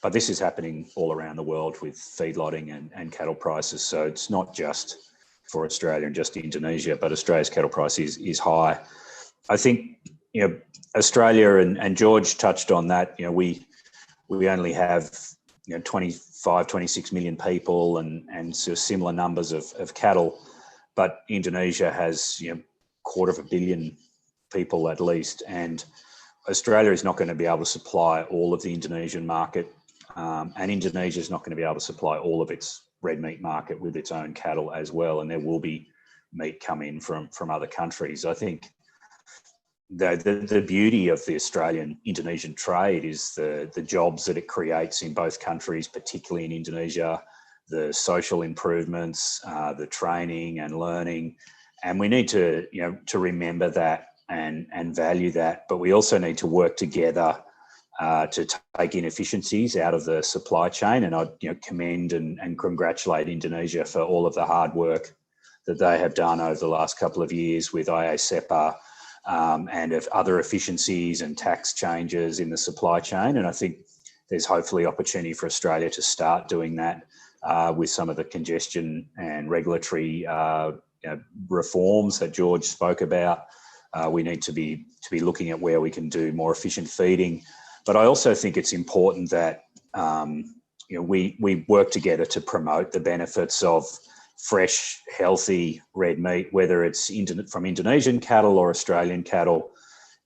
But this is happening all around the world with feedlotting and cattle prices. So it's not just for Australia and just Indonesia, but Australia's cattle price is high. I think Australia, and George touched on that. We only have 25, 26 million people and sort of similar numbers of cattle, but Indonesia has 250 million people at least, and Australia is not going to be able to supply all of the Indonesian market, and Indonesia is not going to be able to supply all of its red meat market with its own cattle as well, and there will be meat come in from other countries. I think the beauty of the Australian-Indonesian trade is the jobs that it creates in both countries, particularly in Indonesia, the social improvements, the training and learning, and we need to remember that and value that. But we also need to work together to take inefficiencies out of the supply chain. And I commend and congratulate Indonesia for all of the hard work that they have done over the last couple of years with IASEPA, and of other efficiencies and tax changes in the supply chain. And I think there's hopefully opportunity for Australia to start doing that with some of the congestion and regulatory reforms that George spoke about. We need to be looking at where we can do more efficient feeding. But I also think it's important that we work together to promote the benefits of fresh, healthy red meat, whether it's from Indonesian cattle or Australian cattle.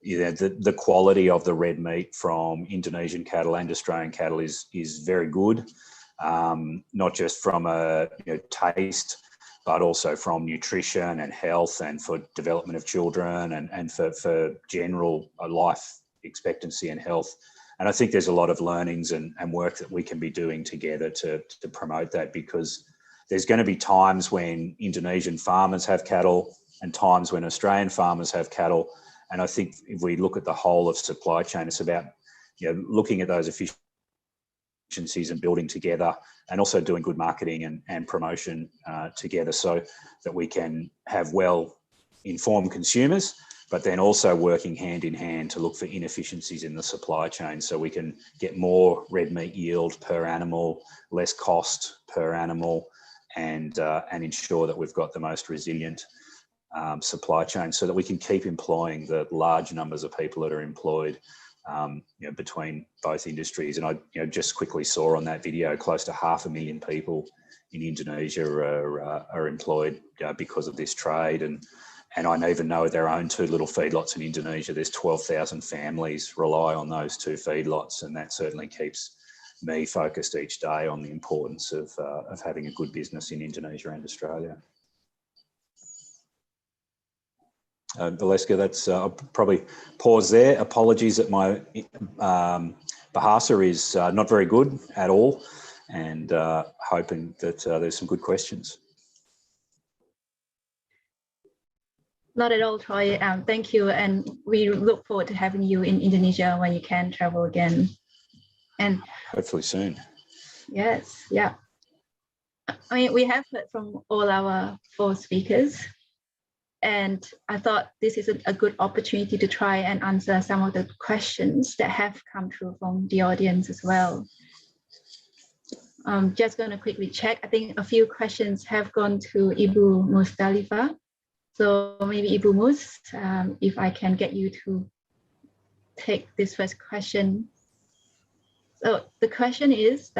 The quality of the red meat from Indonesian cattle and Australian cattle is very good, not just from a taste, but also from nutrition and health and for development of children and for general life expectancy and health. And I think there's a lot of learnings and work that we can be doing together to promote that, because there's going to be times when Indonesian farmers have cattle and times when Australian farmers have cattle. And I think if we look at the whole of supply chain, it's about looking at those efficiencies and building together, and also doing good marketing and promotion together, so that we can have well-informed consumers, but then also working hand in hand to look for inefficiencies in the supply chain, so we can get more red meat yield per animal, less cost per animal, and ensure that we've got the most resilient supply chain, so that we can keep employing the large numbers of people that are employed between both industries. And I just quickly saw on that video, close to 500,000 people in Indonesia are employed because of this trade. And I even know their own 2 little feedlots in Indonesia. There's 12,000 families rely on those 2 feedlots, and that certainly keeps me focused each day on the importance of having a good business in Indonesia and Australia. Valeska, I'll probably pause there. Apologies that my Bahasa is not very good at all, and hoping that there's some good questions. Not at all, Troy. Thank you. And we look forward to having you in Indonesia when you can travel again. And hopefully soon. Yes, yeah. I mean, we have heard from all our 4 speakers, and I thought this is a good opportunity to try and answer some of the questions that have come through from the audience as well. I'm just going to quickly check. I think a few questions have gone to Ibu Musdalifah. So maybe Ibu Mus, if I can get you to take this first question. So the question is,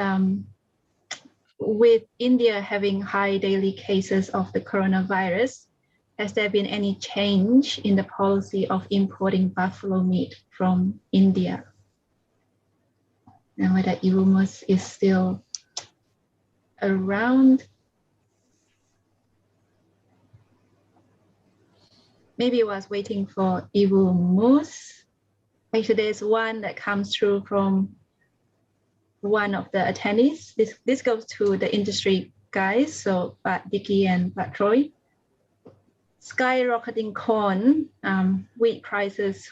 with India having high daily cases of the coronavirus, has there been any change in the policy of importing buffalo meat from India? And whether Ibu Mus is still around. Maybe I was waiting for Ibu Mus. Actually, there's one that comes through from one of the attendees. This goes to the industry guys, so Pat Dicky and Pat Troy. Skyrocketing corn, wheat prices,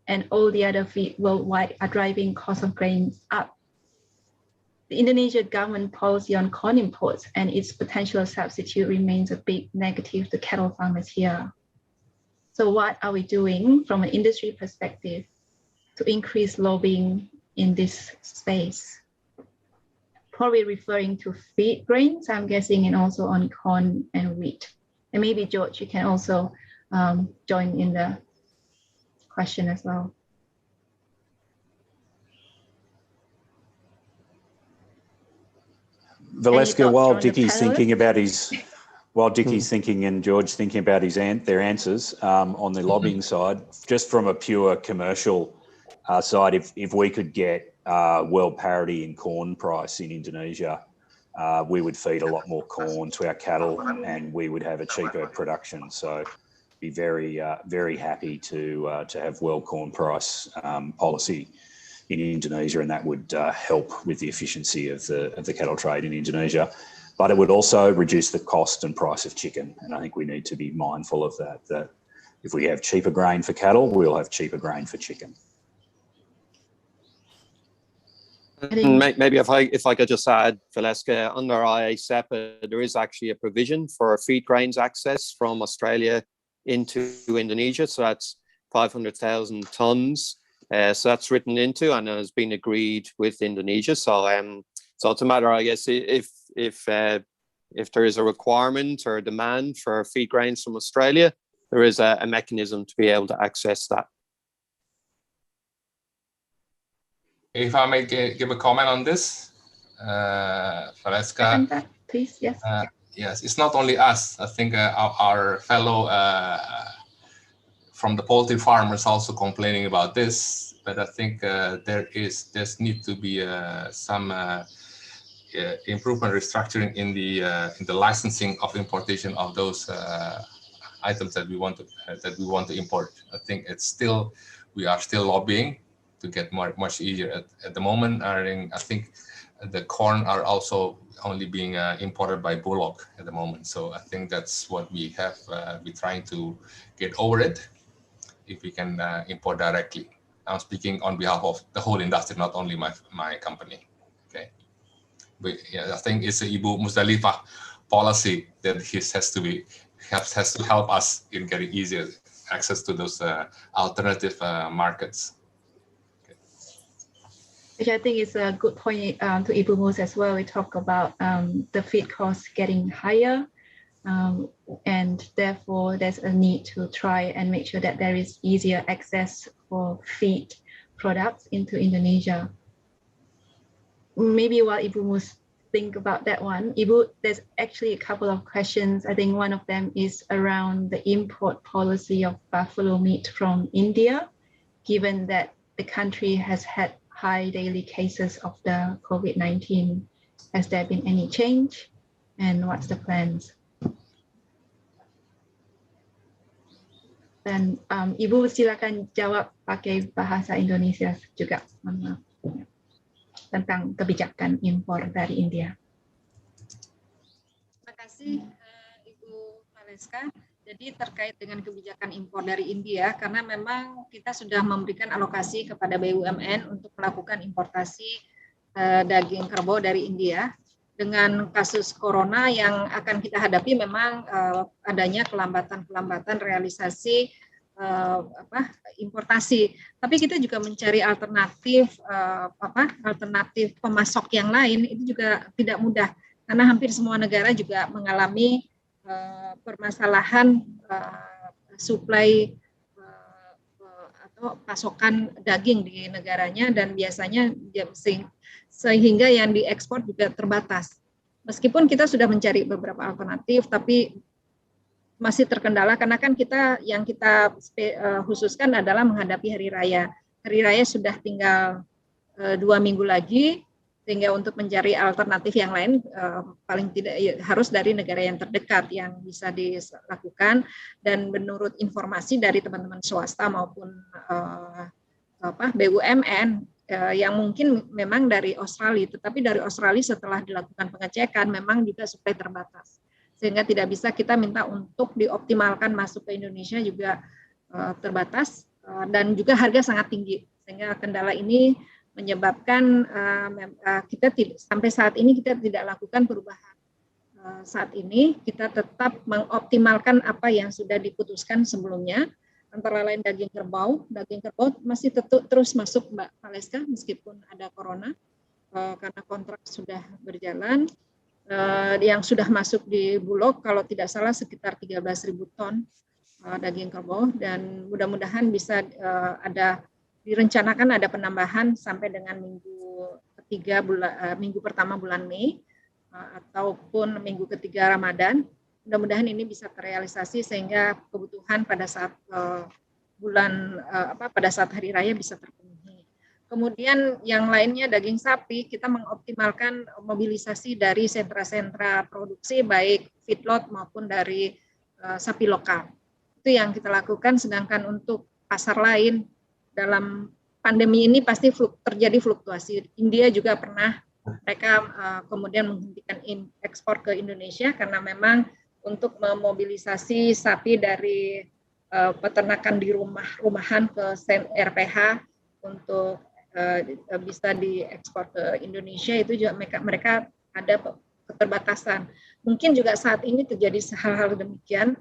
and all the other feed worldwide are driving cost of grains up. The Indonesian government policy on corn imports and its potential substitute remains a big negative to cattle farmers here. So what are we doing from an industry perspective to increase lobbying in this space? Probably referring to feed grains, I'm guessing, and also on corn and wheat. And maybe George, you can also join in the question as well. Valeska, while Dicky's thinking about his, thinking and George thinking about their answers on the lobbying side, just from a pure commercial side, if we could get world parity in corn price in Indonesia, we would feed a lot more corn to our cattle and we would have a cheaper production. So be very, very happy to have world corn price policy in Indonesia, and that would help with the efficiency of the cattle trade in Indonesia. But it would also reduce the cost and price of chicken. And I think we need to be mindful of that if we have cheaper grain for cattle, we'll have cheaper grain for chicken. Maybe if I could just add, Valeska, under IA-CEPA, there is actually a provision for feed grains access from Australia into Indonesia. So that's 500,000 tons. So that's written into and has been agreed with Indonesia. So it's a matter, I guess, if there is a requirement or a demand for feed grains from Australia, there is a mechanism to be able to access that. If I may give a comment on this, Valeska. Please, yes. Yes, it's not only us. I think our fellow from the poultry farmers also complaining about this. But I think there's need to be some improvement restructuring in the licensing of importation of those items that we want to import. I think we are still lobbying to get much easier. At the moment, I think the corn are also only being imported by Bullock at the moment. So I think that's what we have. We're trying to get over it if we can import directly. I'm speaking on behalf of the whole industry, not only my company. Okay, but yeah, I think it's Ibu Musdalifah policy that has to help us in getting easier access to those alternative markets. Which I think is a good point to Ibu Mus as well. We talk about the feed costs getting higher, and therefore there's a need to try and make sure that there is easier access for feed products into Indonesia. Maybe while Ibu Mus think about that one, Ibu, there's actually a couple of questions. I think one of them is around the import policy of buffalo meat from India, given that the country has had high daily cases of the COVID-19. Has there been any change, and what's the plans? Dan Ibu silakan jawab pakai bahasa Indonesia juga tentang kebijakan impor dari India. Terima kasih Ibu Valeska. Jadi terkait dengan kebijakan impor dari India, karena memang kita sudah memberikan alokasi kepada BUMN untuk melakukan importasi daging kerbau dari India. Dengan kasus corona yang akan kita hadapi, memang adanya kelambatan realisasi importasi. Tapi kita juga mencari alternatif alternatif pemasok yang lain, itu juga tidak mudah karena hampir semua negara juga mengalami permasalahan suplai atau pasokan daging di negaranya, dan biasanya sehingga yang diekspor juga terbatas. Meskipun kita sudah mencari beberapa alternatif, tapi masih terkendala karena kan yang kita khususkan adalah menghadapi hari raya. Hari raya sudah tinggal 2 minggu lagi, sehingga untuk mencari alternatif yang lain paling tidak harus dari negara yang terdekat yang bisa dilakukan. Dan menurut informasi dari teman-teman swasta maupun BUMN yang mungkin memang dari Australia, tetapi dari Australia setelah dilakukan pengecekan memang juga suplai terbatas, sehingga tidak bisa kita minta untuk dioptimalkan masuk ke Indonesia juga terbatas, dan juga harga sangat tinggi, sehingga kendala ini menyebabkan sampai saat ini kita tidak lakukan perubahan. Saat ini kita tetap mengoptimalkan apa yang sudah diputuskan sebelumnya, antara lain daging kerbau masih terus masuk, Mbak Valeska, meskipun ada corona, karena kontrak sudah berjalan. Yang sudah masuk di Bulog kalau tidak salah sekitar 13.000 ton daging kerbau, dan mudah-mudahan bisa direncanakan ada penambahan sampai dengan minggu pertama bulan Mei ataupun minggu ketiga Ramadan. Mudah-mudahan ini bisa terrealisasi sehingga kebutuhan pada saat pada saat hari raya bisa terpenuhi. Kemudian yang lainnya daging sapi, kita mengoptimalkan mobilisasi dari sentra-sentra produksi baik feedlot maupun dari sapi lokal. Itu yang kita lakukan. Sedangkan untuk pasar lain, dalam pandemi ini pasti terjadi fluktuasi. India juga pernah mereka kemudian menghentikan ekspor ke Indonesia karena memang untuk memobilisasi sapi dari peternakan di rumahan ke RPH untuk bisa diekspor ke Indonesia, itu juga mereka ada keterbatasan. Mungkin juga saat ini terjadi hal-hal demikian.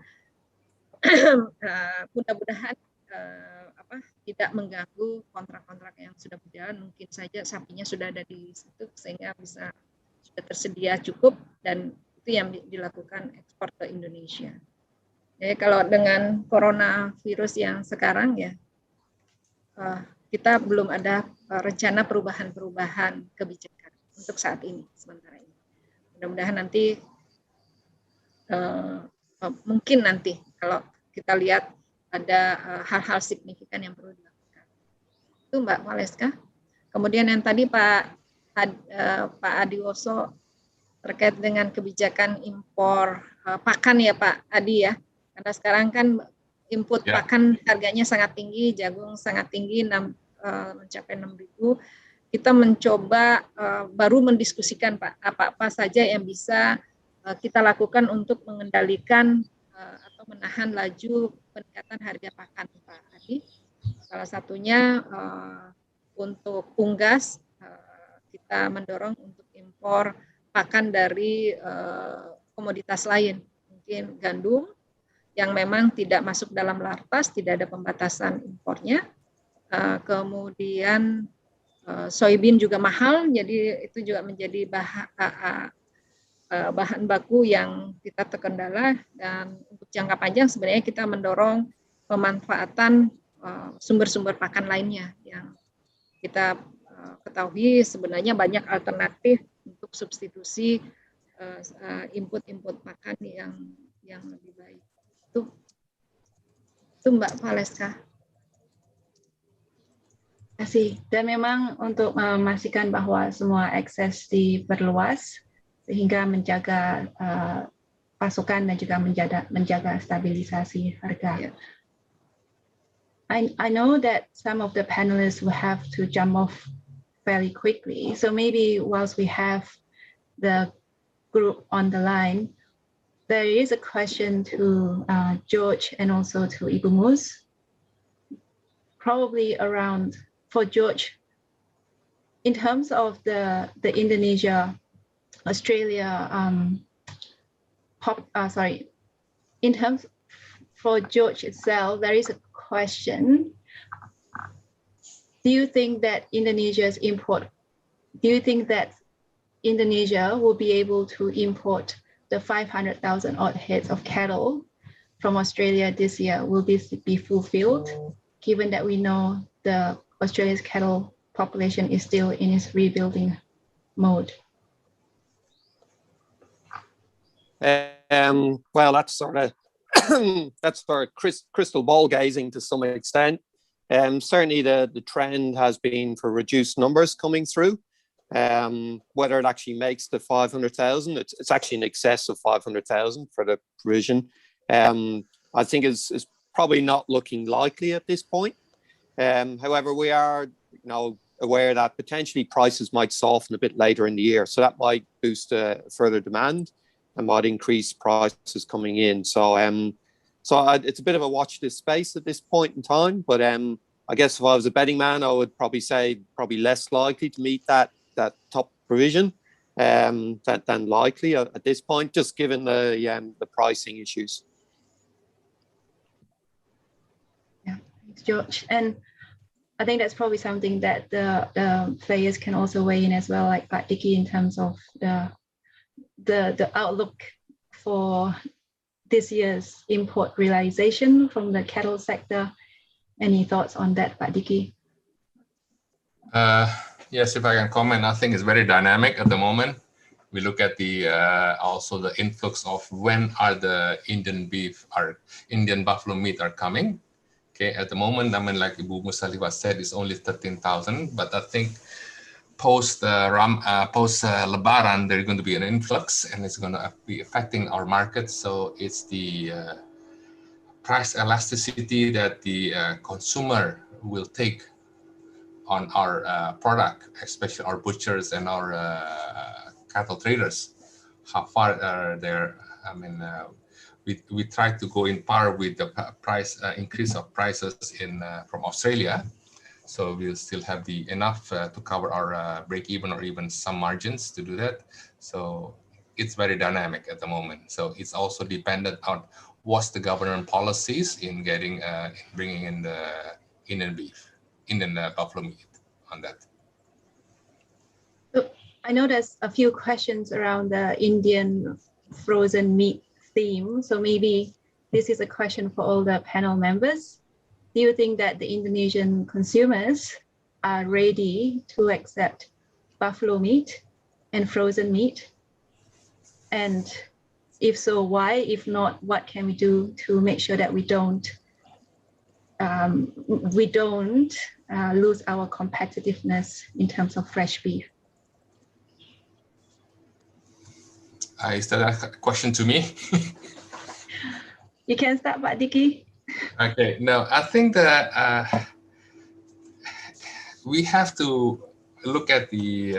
Mudah-mudahan tidak mengganggu kontrak-kontrak yang sudah berjalan. Mungkin saja sapinya sudah ada di situ sehingga bisa sudah tersedia cukup, dan itu yang dilakukan ekspor ke Indonesia. Jadi kalau dengan coronavirus yang sekarang ya, kita belum ada rencana perubahan kebijakan untuk saat ini, sementara ini. Mudah-mudahan nanti, mungkin nanti kalau kita lihat ada hal-hal signifikan yang perlu dilakukan. Itu Mbak Valeska. Kemudian yang tadi Pak Adiwoso terkait dengan kebijakan impor pakan ya Pak Adi ya. Karena sekarang kan input pakan harganya sangat tinggi, jagung sangat tinggi, mencapai 6.000. Kita mencoba baru mendiskusikan Pak, apa saja yang bisa kita lakukan untuk mengendalikan atau menahan laju peningkatan harga pakan Pak Adi. Salah satunya untuk unggas, kita mendorong untuk impor pakan dari komoditas lain, mungkin gandum yang memang tidak masuk dalam lartas, tidak ada pembatasan impornya. Kemudian soybean juga mahal, jadi itu juga menjadi bahan baku yang kita terkendala, dan untuk jangka panjang sebenarnya kita mendorong pemanfaatan sumber-sumber pakan lainnya yang kita ketahui sebenarnya banyak alternatif untuk substitusi input pakan yang lebih baik. Itu Mbak Valeska. Terima kasih. Dan memang untuk memastikan bahwa semua akses diperluas sehingga menjaga pasokan dan juga menjaga stabilisasi harga. I know that some of the panelists will have to jump off fairly quickly. So maybe whilst we have the group on the line, there is a question to George and also to Ibu Mus, probably around, for George, in terms of the Indonesia, Australia, in terms for George itself, there is a question. Do you think that Indonesia will be able to import the 500,000 odd heads of cattle from Australia this year? Will this be fulfilled, given that we know the Australia's cattle population is still in its rebuilding mode? Well, that's sort of crystal ball gazing to some extent. Certainly the trend has been for reduced numbers coming through. Whether it actually makes the 500,000, it's actually in excess of 500,000 for the provision. I think is probably not looking likely at this point. However, we are aware that potentially prices might soften a bit later in the year, so that might boost further demand and might increase prices coming in. So it's a bit of a watch this space at this point in time. But I guess if I was a betting man, I would probably say less likely to meet that top provision than likely at this point, just given the pricing issues. Yeah, thanks, George. And I think that's probably something that the players can also weigh in as well, like Pak Diki, in terms of the outlook for this year's import realization from the cattle sector. Any thoughts on that, Pak Diki? Yes, if I can comment, I think it's very dynamic at the moment. We look at the also the influx of when are the Indian buffalo meat are coming. Okay, at the moment, I mean, like Ibu Musaliwa said, it's only 13,000, but I think post Lebaran, there's going to be an influx, and it's going to be affecting our market. So it's the price elasticity that the consumer will take on our product, especially our butchers and our cattle traders. How far are there? I mean, we try to go in par with the price increase of prices from Australia. So we'll still have enough to cover our break even or even some margins to do that. So it's very dynamic at the moment. So it's also dependent on what's the government policies in bringing in the Indian beef, Indian buffalo meat on that. So I know there's a few questions around the Indian frozen meat theme. So maybe this is a question for all the panel members. Do you think that the Indonesian consumers are ready to accept buffalo meat and frozen meat? And if so, why? If not, what can we do to make sure that we don't lose our competitiveness in terms of fresh beef? Is that a question to me? You can start, Pak Diki. Okay, no, I think that we have to look at the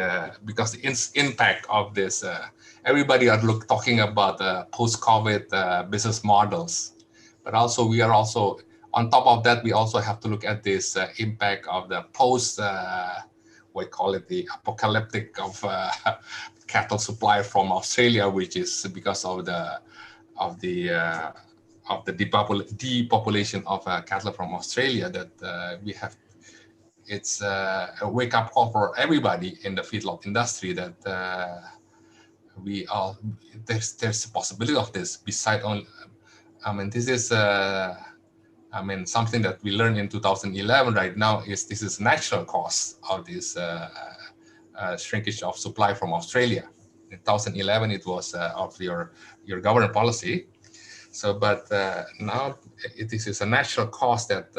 because the impact of this. Everybody are talking about post-COVID business models, but also we are also on top of that. We also have to look at this impact of the post. We call it the apocalyptic of cattle supply from Australia, which is because of the depopulation of cattle from Australia that we have. It's a wake-up call for everybody in the feedlot industry that there's a possibility of this. Beside on, I mean, this is something that we learned in 2011. Right now this is natural cause of this shrinkage of supply from Australia. In 2011, it was of your government policy. So, but now this is a natural cause that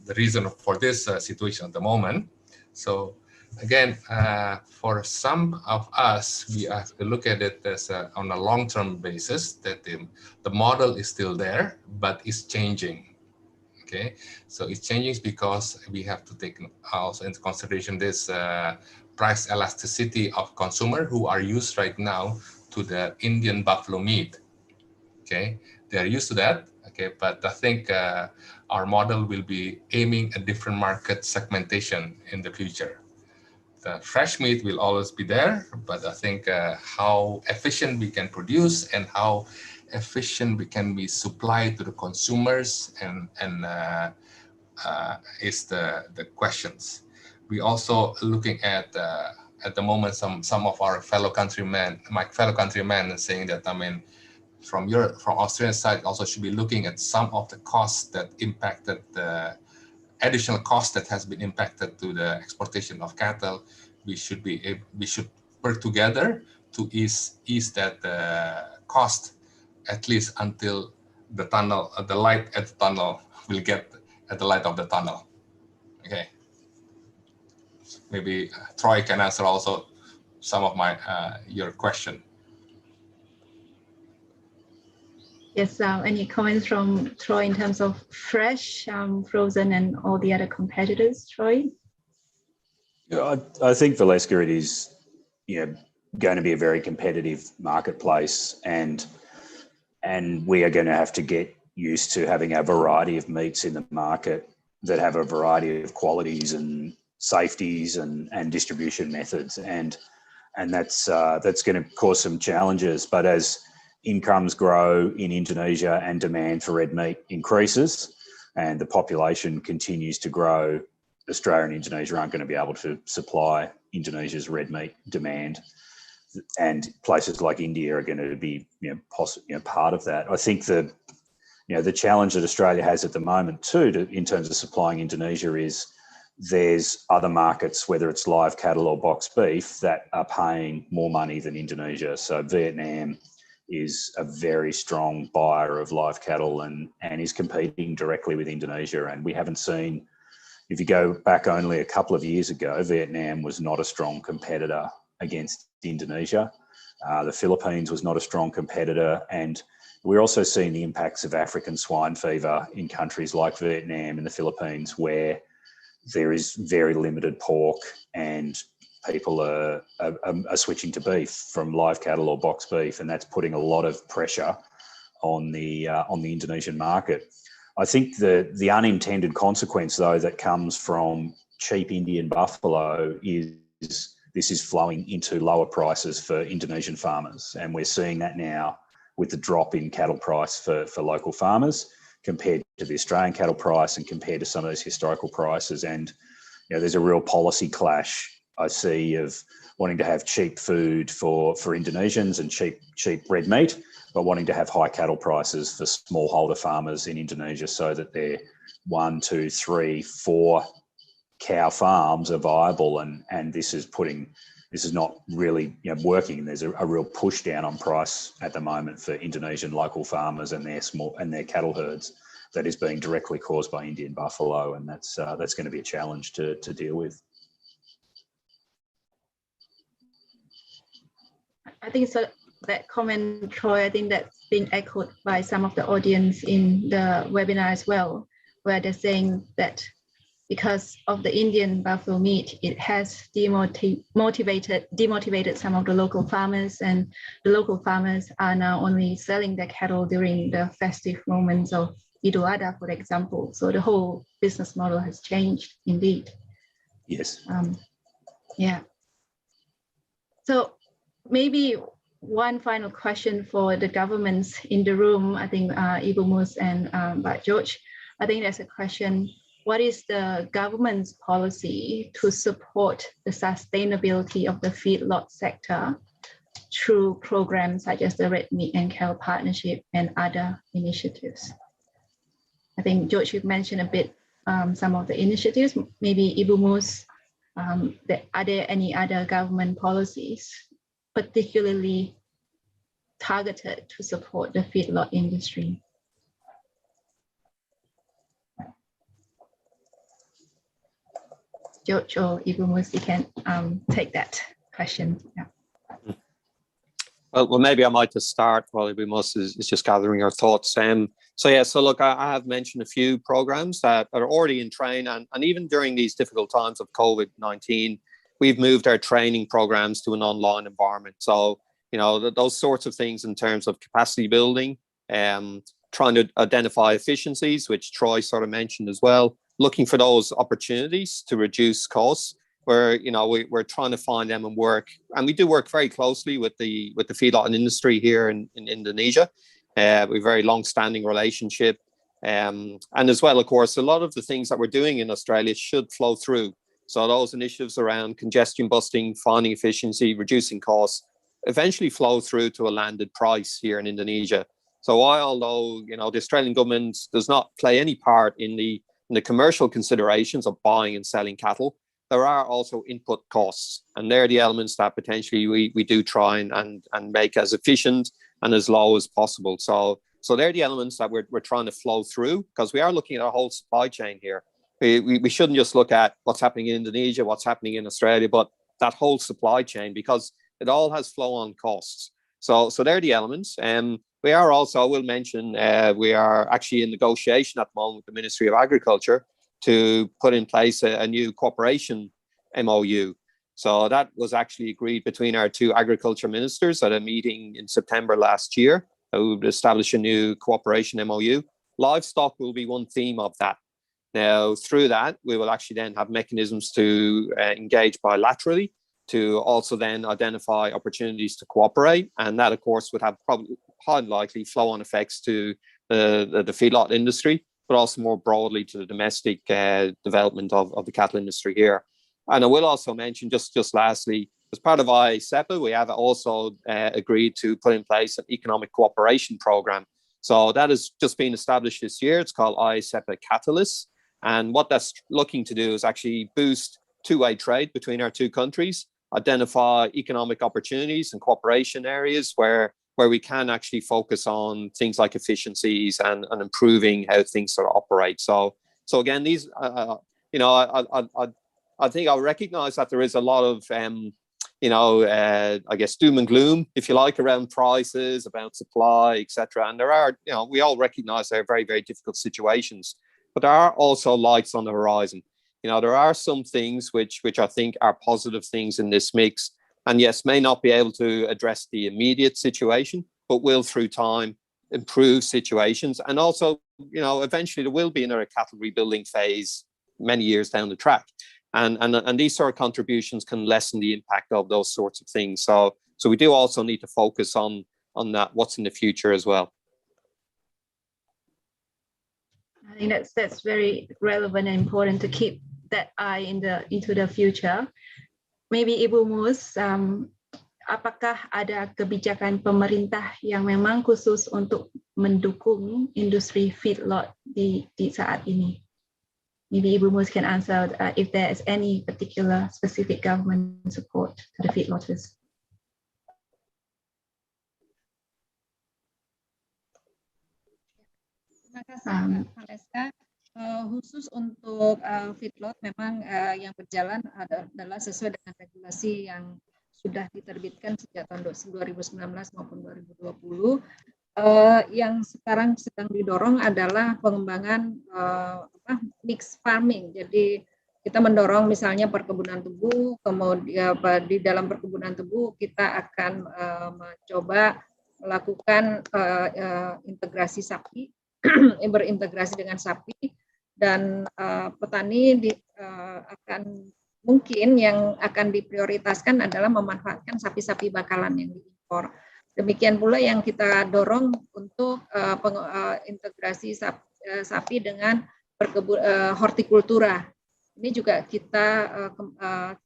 the reason for this situation at the moment. So again, for some of us, we have to look at it as on a long-term basis, that the model is still there, but it's changing. Okay, so it's changing because we have to take also into consideration this price elasticity of consumer who are used right now to the Indian buffalo meat. Okay, they are used to that. Okay, but I think our model will be aiming at different market segmentation in the future. The fresh meat will always be there, but I think how efficient we can produce and how efficient we can be supplied to the consumers and is the questions. We also looking at the moment some of our my fellow countrymen saying that, I mean, from Australian side also should be looking at some of the costs that impacted the additional cost that has been impacted to the exportation of cattle. We should work together to ease that cost, at least until the light at the tunnel will get at the light of the tunnel. Okay. Maybe Troy can answer also some of your question. Yes, any comments from Troy in terms of fresh, frozen, and all the other competitors, Troy? Yeah, I think, Valeska, it is going to be a very competitive marketplace, and we are going to have to get used to having a variety of meats in the market that have a variety of qualities and safeties and distribution methods, and that's going to cause some challenges. But as incomes grow in Indonesia and demand for red meat increases and the population continues to grow, Australia and Indonesia aren't going to be able to supply Indonesia's red meat demand, and places like India are going to be part of that. I think the challenge that Australia has at the moment too, in terms of supplying Indonesia, is there's other markets, whether it's live cattle or boxed beef, that are paying more money than Indonesia. So Vietnam is a very strong buyer of live cattle and is competing directly with Indonesia. And we haven't seen, if you go back only a couple of years ago, Vietnam was not a strong competitor against Indonesia. The Philippines was not a strong competitor. And we're also seeing the impacts of African swine fever in countries like Vietnam and the Philippines, where there is very limited pork and people are switching to beef from live cattle or boxed beef, and that's putting a lot of pressure on the Indonesian market. I think the unintended consequence, though, that comes from cheap Indian buffalo is this is flowing into lower prices for Indonesian farmers, and we're seeing that now with the drop in cattle price for local farmers. compared to the Australian cattle price and compared to some of those historical prices. And there's a real policy clash I see of wanting to have cheap food for Indonesians and cheap red meat, but wanting to have high cattle prices for smallholder farmers in Indonesia so that their 1, 2, 3, 4 cow farms are viable. And this is not really working. There's a real push down on price at the moment for Indonesian local farmers and their cattle herds that is being directly caused by Indian buffalo, and that's going to be a challenge to deal with. I think so. That comment, Troy, I think that's been echoed by some of the audience in the webinar as well, where they're saying that because of the Indian buffalo meat, it has demotivated some of the local farmers, and the local farmers are now only selling their cattle during the festive moments of Idul Adha, for example. So the whole business model has changed indeed. Yes. Yeah. So maybe one final question for the governments in the room. I think Ibu Mus and Pak George, I think there's a question. What is the government's policy to support the sustainability of the feedlot sector through programs such as the Red Meat and Cattle Partnership and other initiatives? I think, George, you've mentioned a bit some of the initiatives. Maybe Ibu Mus, are there any other government policies particularly targeted to support the feedlot industry? George or Ibu Mus, you can take that question. Yeah. Well, maybe I might just start while Ibu Mus is just gathering our thoughts. So look, I have mentioned a few programs that are already in train, and even during these difficult times of COVID-19, we've moved our training programs to an online environment. So, those sorts of things in terms of capacity building, trying to identify efficiencies, which Troy sort of mentioned as well, looking for those opportunities to reduce costs, where we're trying to find them and work, and we do work very closely with the feedlot industry here in Indonesia. We have a very long-standing relationship, and as well, of course, a lot of the things that we're doing in Australia should flow through. So those initiatives around congestion busting, finding efficiency, reducing costs, eventually flow through to a landed price here in Indonesia. So although the Australian government does not play any part in the commercial considerations of buying and selling cattle, there are also input costs, and they're the elements that potentially we do try and make as efficient and as low as possible. So they're the elements that we're trying to flow through, because we are looking at a whole supply chain here. We shouldn't just look at what's happening in Indonesia, what's happening in Australia, but that whole supply chain, because it all has flow-on costs. So they're the elements. We are also, I will mention, we are actually in negotiation at the moment with the Ministry of Agriculture to put in place a new cooperation MOU. So that was actually agreed between our two agriculture ministers at a meeting in September last year. We would establish a new cooperation MOU. Livestock will be one theme of that. Now, through that, we will actually then have mechanisms to engage bilaterally, to also then identify opportunities to cooperate. And that, of course, would have probably highly likely flow-on effects to the feedlot industry, but also more broadly to the domestic development of the cattle industry here. And I will also mention, just lastly, as part of ISEPA, we have also agreed to put in place an economic cooperation program. So that has just been established this year. It's called ISEPA Catalyst. And what that's looking to do is actually boost two-way trade between our two countries, identify economic opportunities and cooperation areas where we can actually focus on things like efficiencies and improving how things sort of operate. So again, these, I think I recognize that there is a lot of, I guess, doom and gloom, if you like, around prices, about supply, etc. And there are, we all recognize they're very, very difficult situations, but there are also lights on the horizon. There are some things which I think are positive things in this mix. And yes, may not be able to address the immediate situation, but will through time improve situations. And also, eventually there will be another cattle rebuilding phase many years down the track. And these sort of contributions can lessen the impact of those sorts of things. So we do also need to focus on that, what's in the future as well. I think that's very relevant and important to keep that eye into the future. Maybe Ibu Mus, apakah ada kebijakan pemerintah yang memang khusus untuk mendukung industri feedlot di saat ini? Maybe Ibu Mus can answer if there is any particular specific government support to the feedlotters. Terima kasih, Mbak Valeska. Khusus untuk feedlot memang yang berjalan adalah sesuai dengan regulasi yang sudah diterbitkan sejak tahun 2019 maupun 2020. Yang sekarang sedang didorong adalah pengembangan mixed farming. Jadi kita mendorong misalnya perkebunan tebu, kemudian di dalam perkebunan tebu kita akan mencoba melakukan integrasi sapi, berintegrasi dengan sapi, dan petani akan mungkin yang akan diprioritaskan adalah memanfaatkan sapi-sapi bakalan yang diimpor. Demikian pula yang kita dorong untuk integrasi sapi dengan hortikultura. Ini juga kita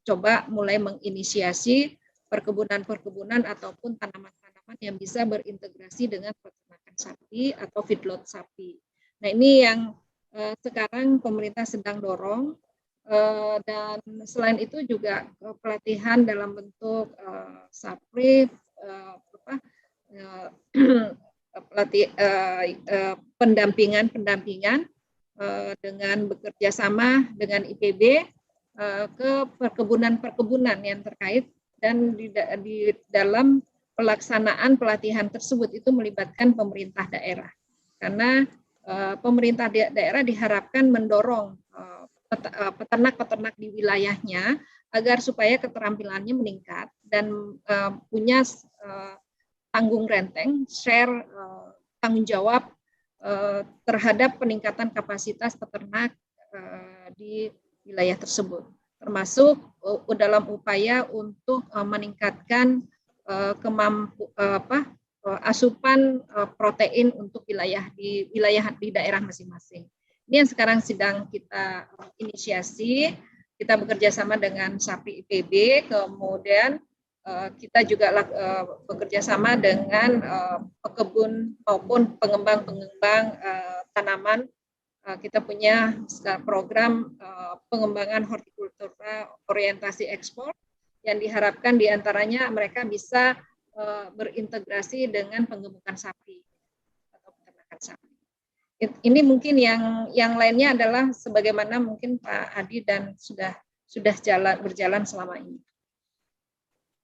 coba mulai menginisiasi perkebunan-perkebunan ataupun tanaman-tanaman yang bisa berintegrasi dengan peternakan sapi atau feedlot sapi. Nah, ini yang sekarang pemerintah sedang dorong, dan selain itu juga pelatihan dalam bentuk saprif, pendampingan dengan bekerja sama dengan IPB ke perkebunan-perkebunan yang terkait, dan di dalam pelaksanaan pelatihan tersebut itu melibatkan pemerintah daerah, karena pemerintah daerah diharapkan mendorong peternak-peternak di wilayahnya agar supaya keterampilannya meningkat dan punya tanggung renteng, share tanggung jawab terhadap peningkatan kapasitas peternak di wilayah tersebut, termasuk dalam upaya untuk meningkatkan asupan protein untuk wilayah di daerah masing-masing. Ini yang sekarang sedang kita inisiasi. Kita bekerja sama dengan Sapi IPB, kemudian kita juga bekerja sama dengan pekebun maupun pengembang-pengembang tanaman. Kita punya program pengembangan hortikultura orientasi ekspor yang diharapkan diantaranya mereka bisa berintegrasi dengan pengemukan sapi atau peternakan sapi. Ini mungkin yang lainnya adalah sebagaimana mungkin Pak Adi dan sudah berjalan selama ini.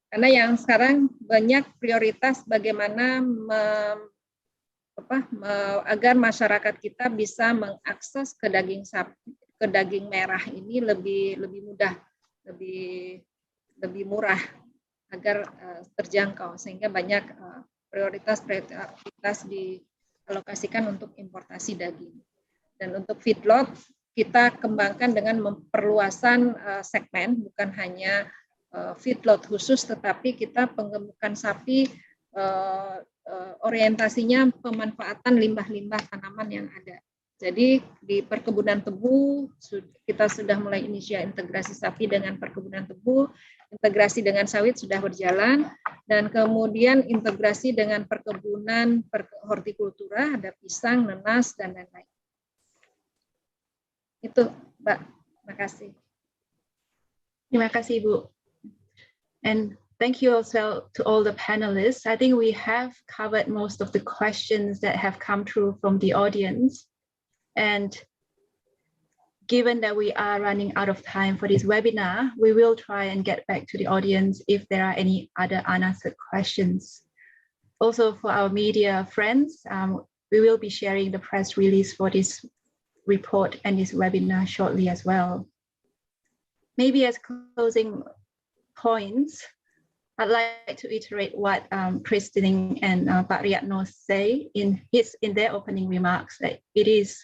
Karena yang sekarang banyak prioritas bagaimana agar masyarakat kita bisa mengakses ke daging sapi, ke daging merah ini lebih mudah, lebih murah, agar terjangkau, sehingga banyak prioritas dialokasikan untuk importasi daging. Dan untuk feedlot kita kembangkan dengan memperluasan segmen, bukan hanya feedlot khusus, tetapi kita pengemukan sapi orientasinya pemanfaatan limbah-limbah tanaman yang ada. Jadi di perkebunan tebu kita sudah mulai inisiasi integrasi sapi dengan perkebunan tebu, integrasi dengan sawit sudah berjalan, dan kemudian integrasi dengan perkebunan hortikultura, ada pisang, nanas, dan lain-lain. Itu, Mbak. Terima kasih. Terima kasih, Bu. And thank you also to all the panelists. I think we have covered most of the questions that have come through from the audience. And given that we are running out of time for this webinar, we will try and get back to the audience if there are any other unanswered questions. Also, for our media friends, we will be sharing the press release for this report and this webinar shortly as well. Maybe as closing points, I'd like to iterate what Christine and Pak Riyadno say in their opening remarks, that it is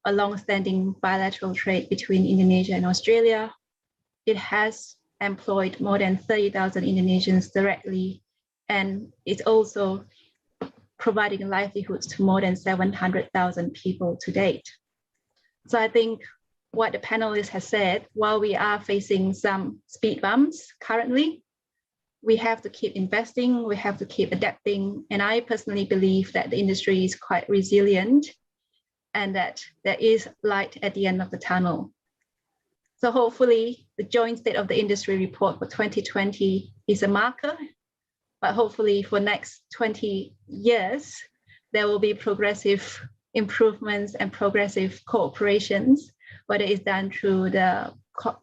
a long-standing bilateral trade between Indonesia and Australia. It has employed more than 30,000 Indonesians directly, and it's also providing livelihoods to more than 700,000 people to date. So I think what the panelists have said, while we are facing some speed bumps currently, we have to keep investing, we have to keep adapting. And I personally believe that the industry is quite resilient and that there is light at the end of the tunnel. So hopefully the Joint State of the Industry report for 2020 is a marker, but hopefully for next 20 years, there will be progressive improvements and progressive cooperations, whether it's done through the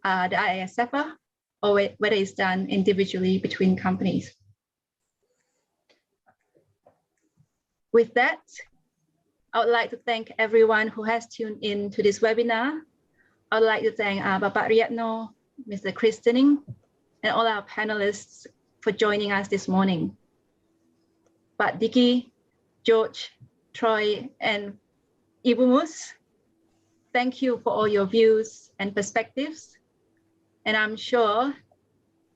IASFA or whether it's done individually between companies. With that, I would like to thank everyone who has tuned in to this webinar. I would like to thank Bapak Riyadno, Mr. Chris Dinning, and all our panelists for joining us this morning. Pak Diki, George, Troy, and Ibu Mus, thank you for all your views and perspectives. And I'm sure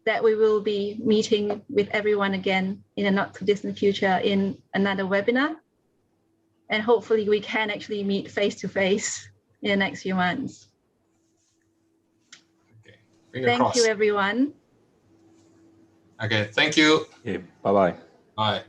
that we will be meeting with everyone again in a not too distant future in another webinar. And hopefully we can actually meet face to face in the next few months. Okay. Thank you, everyone. Okay, thank you. Yeah, bye-bye. Bye.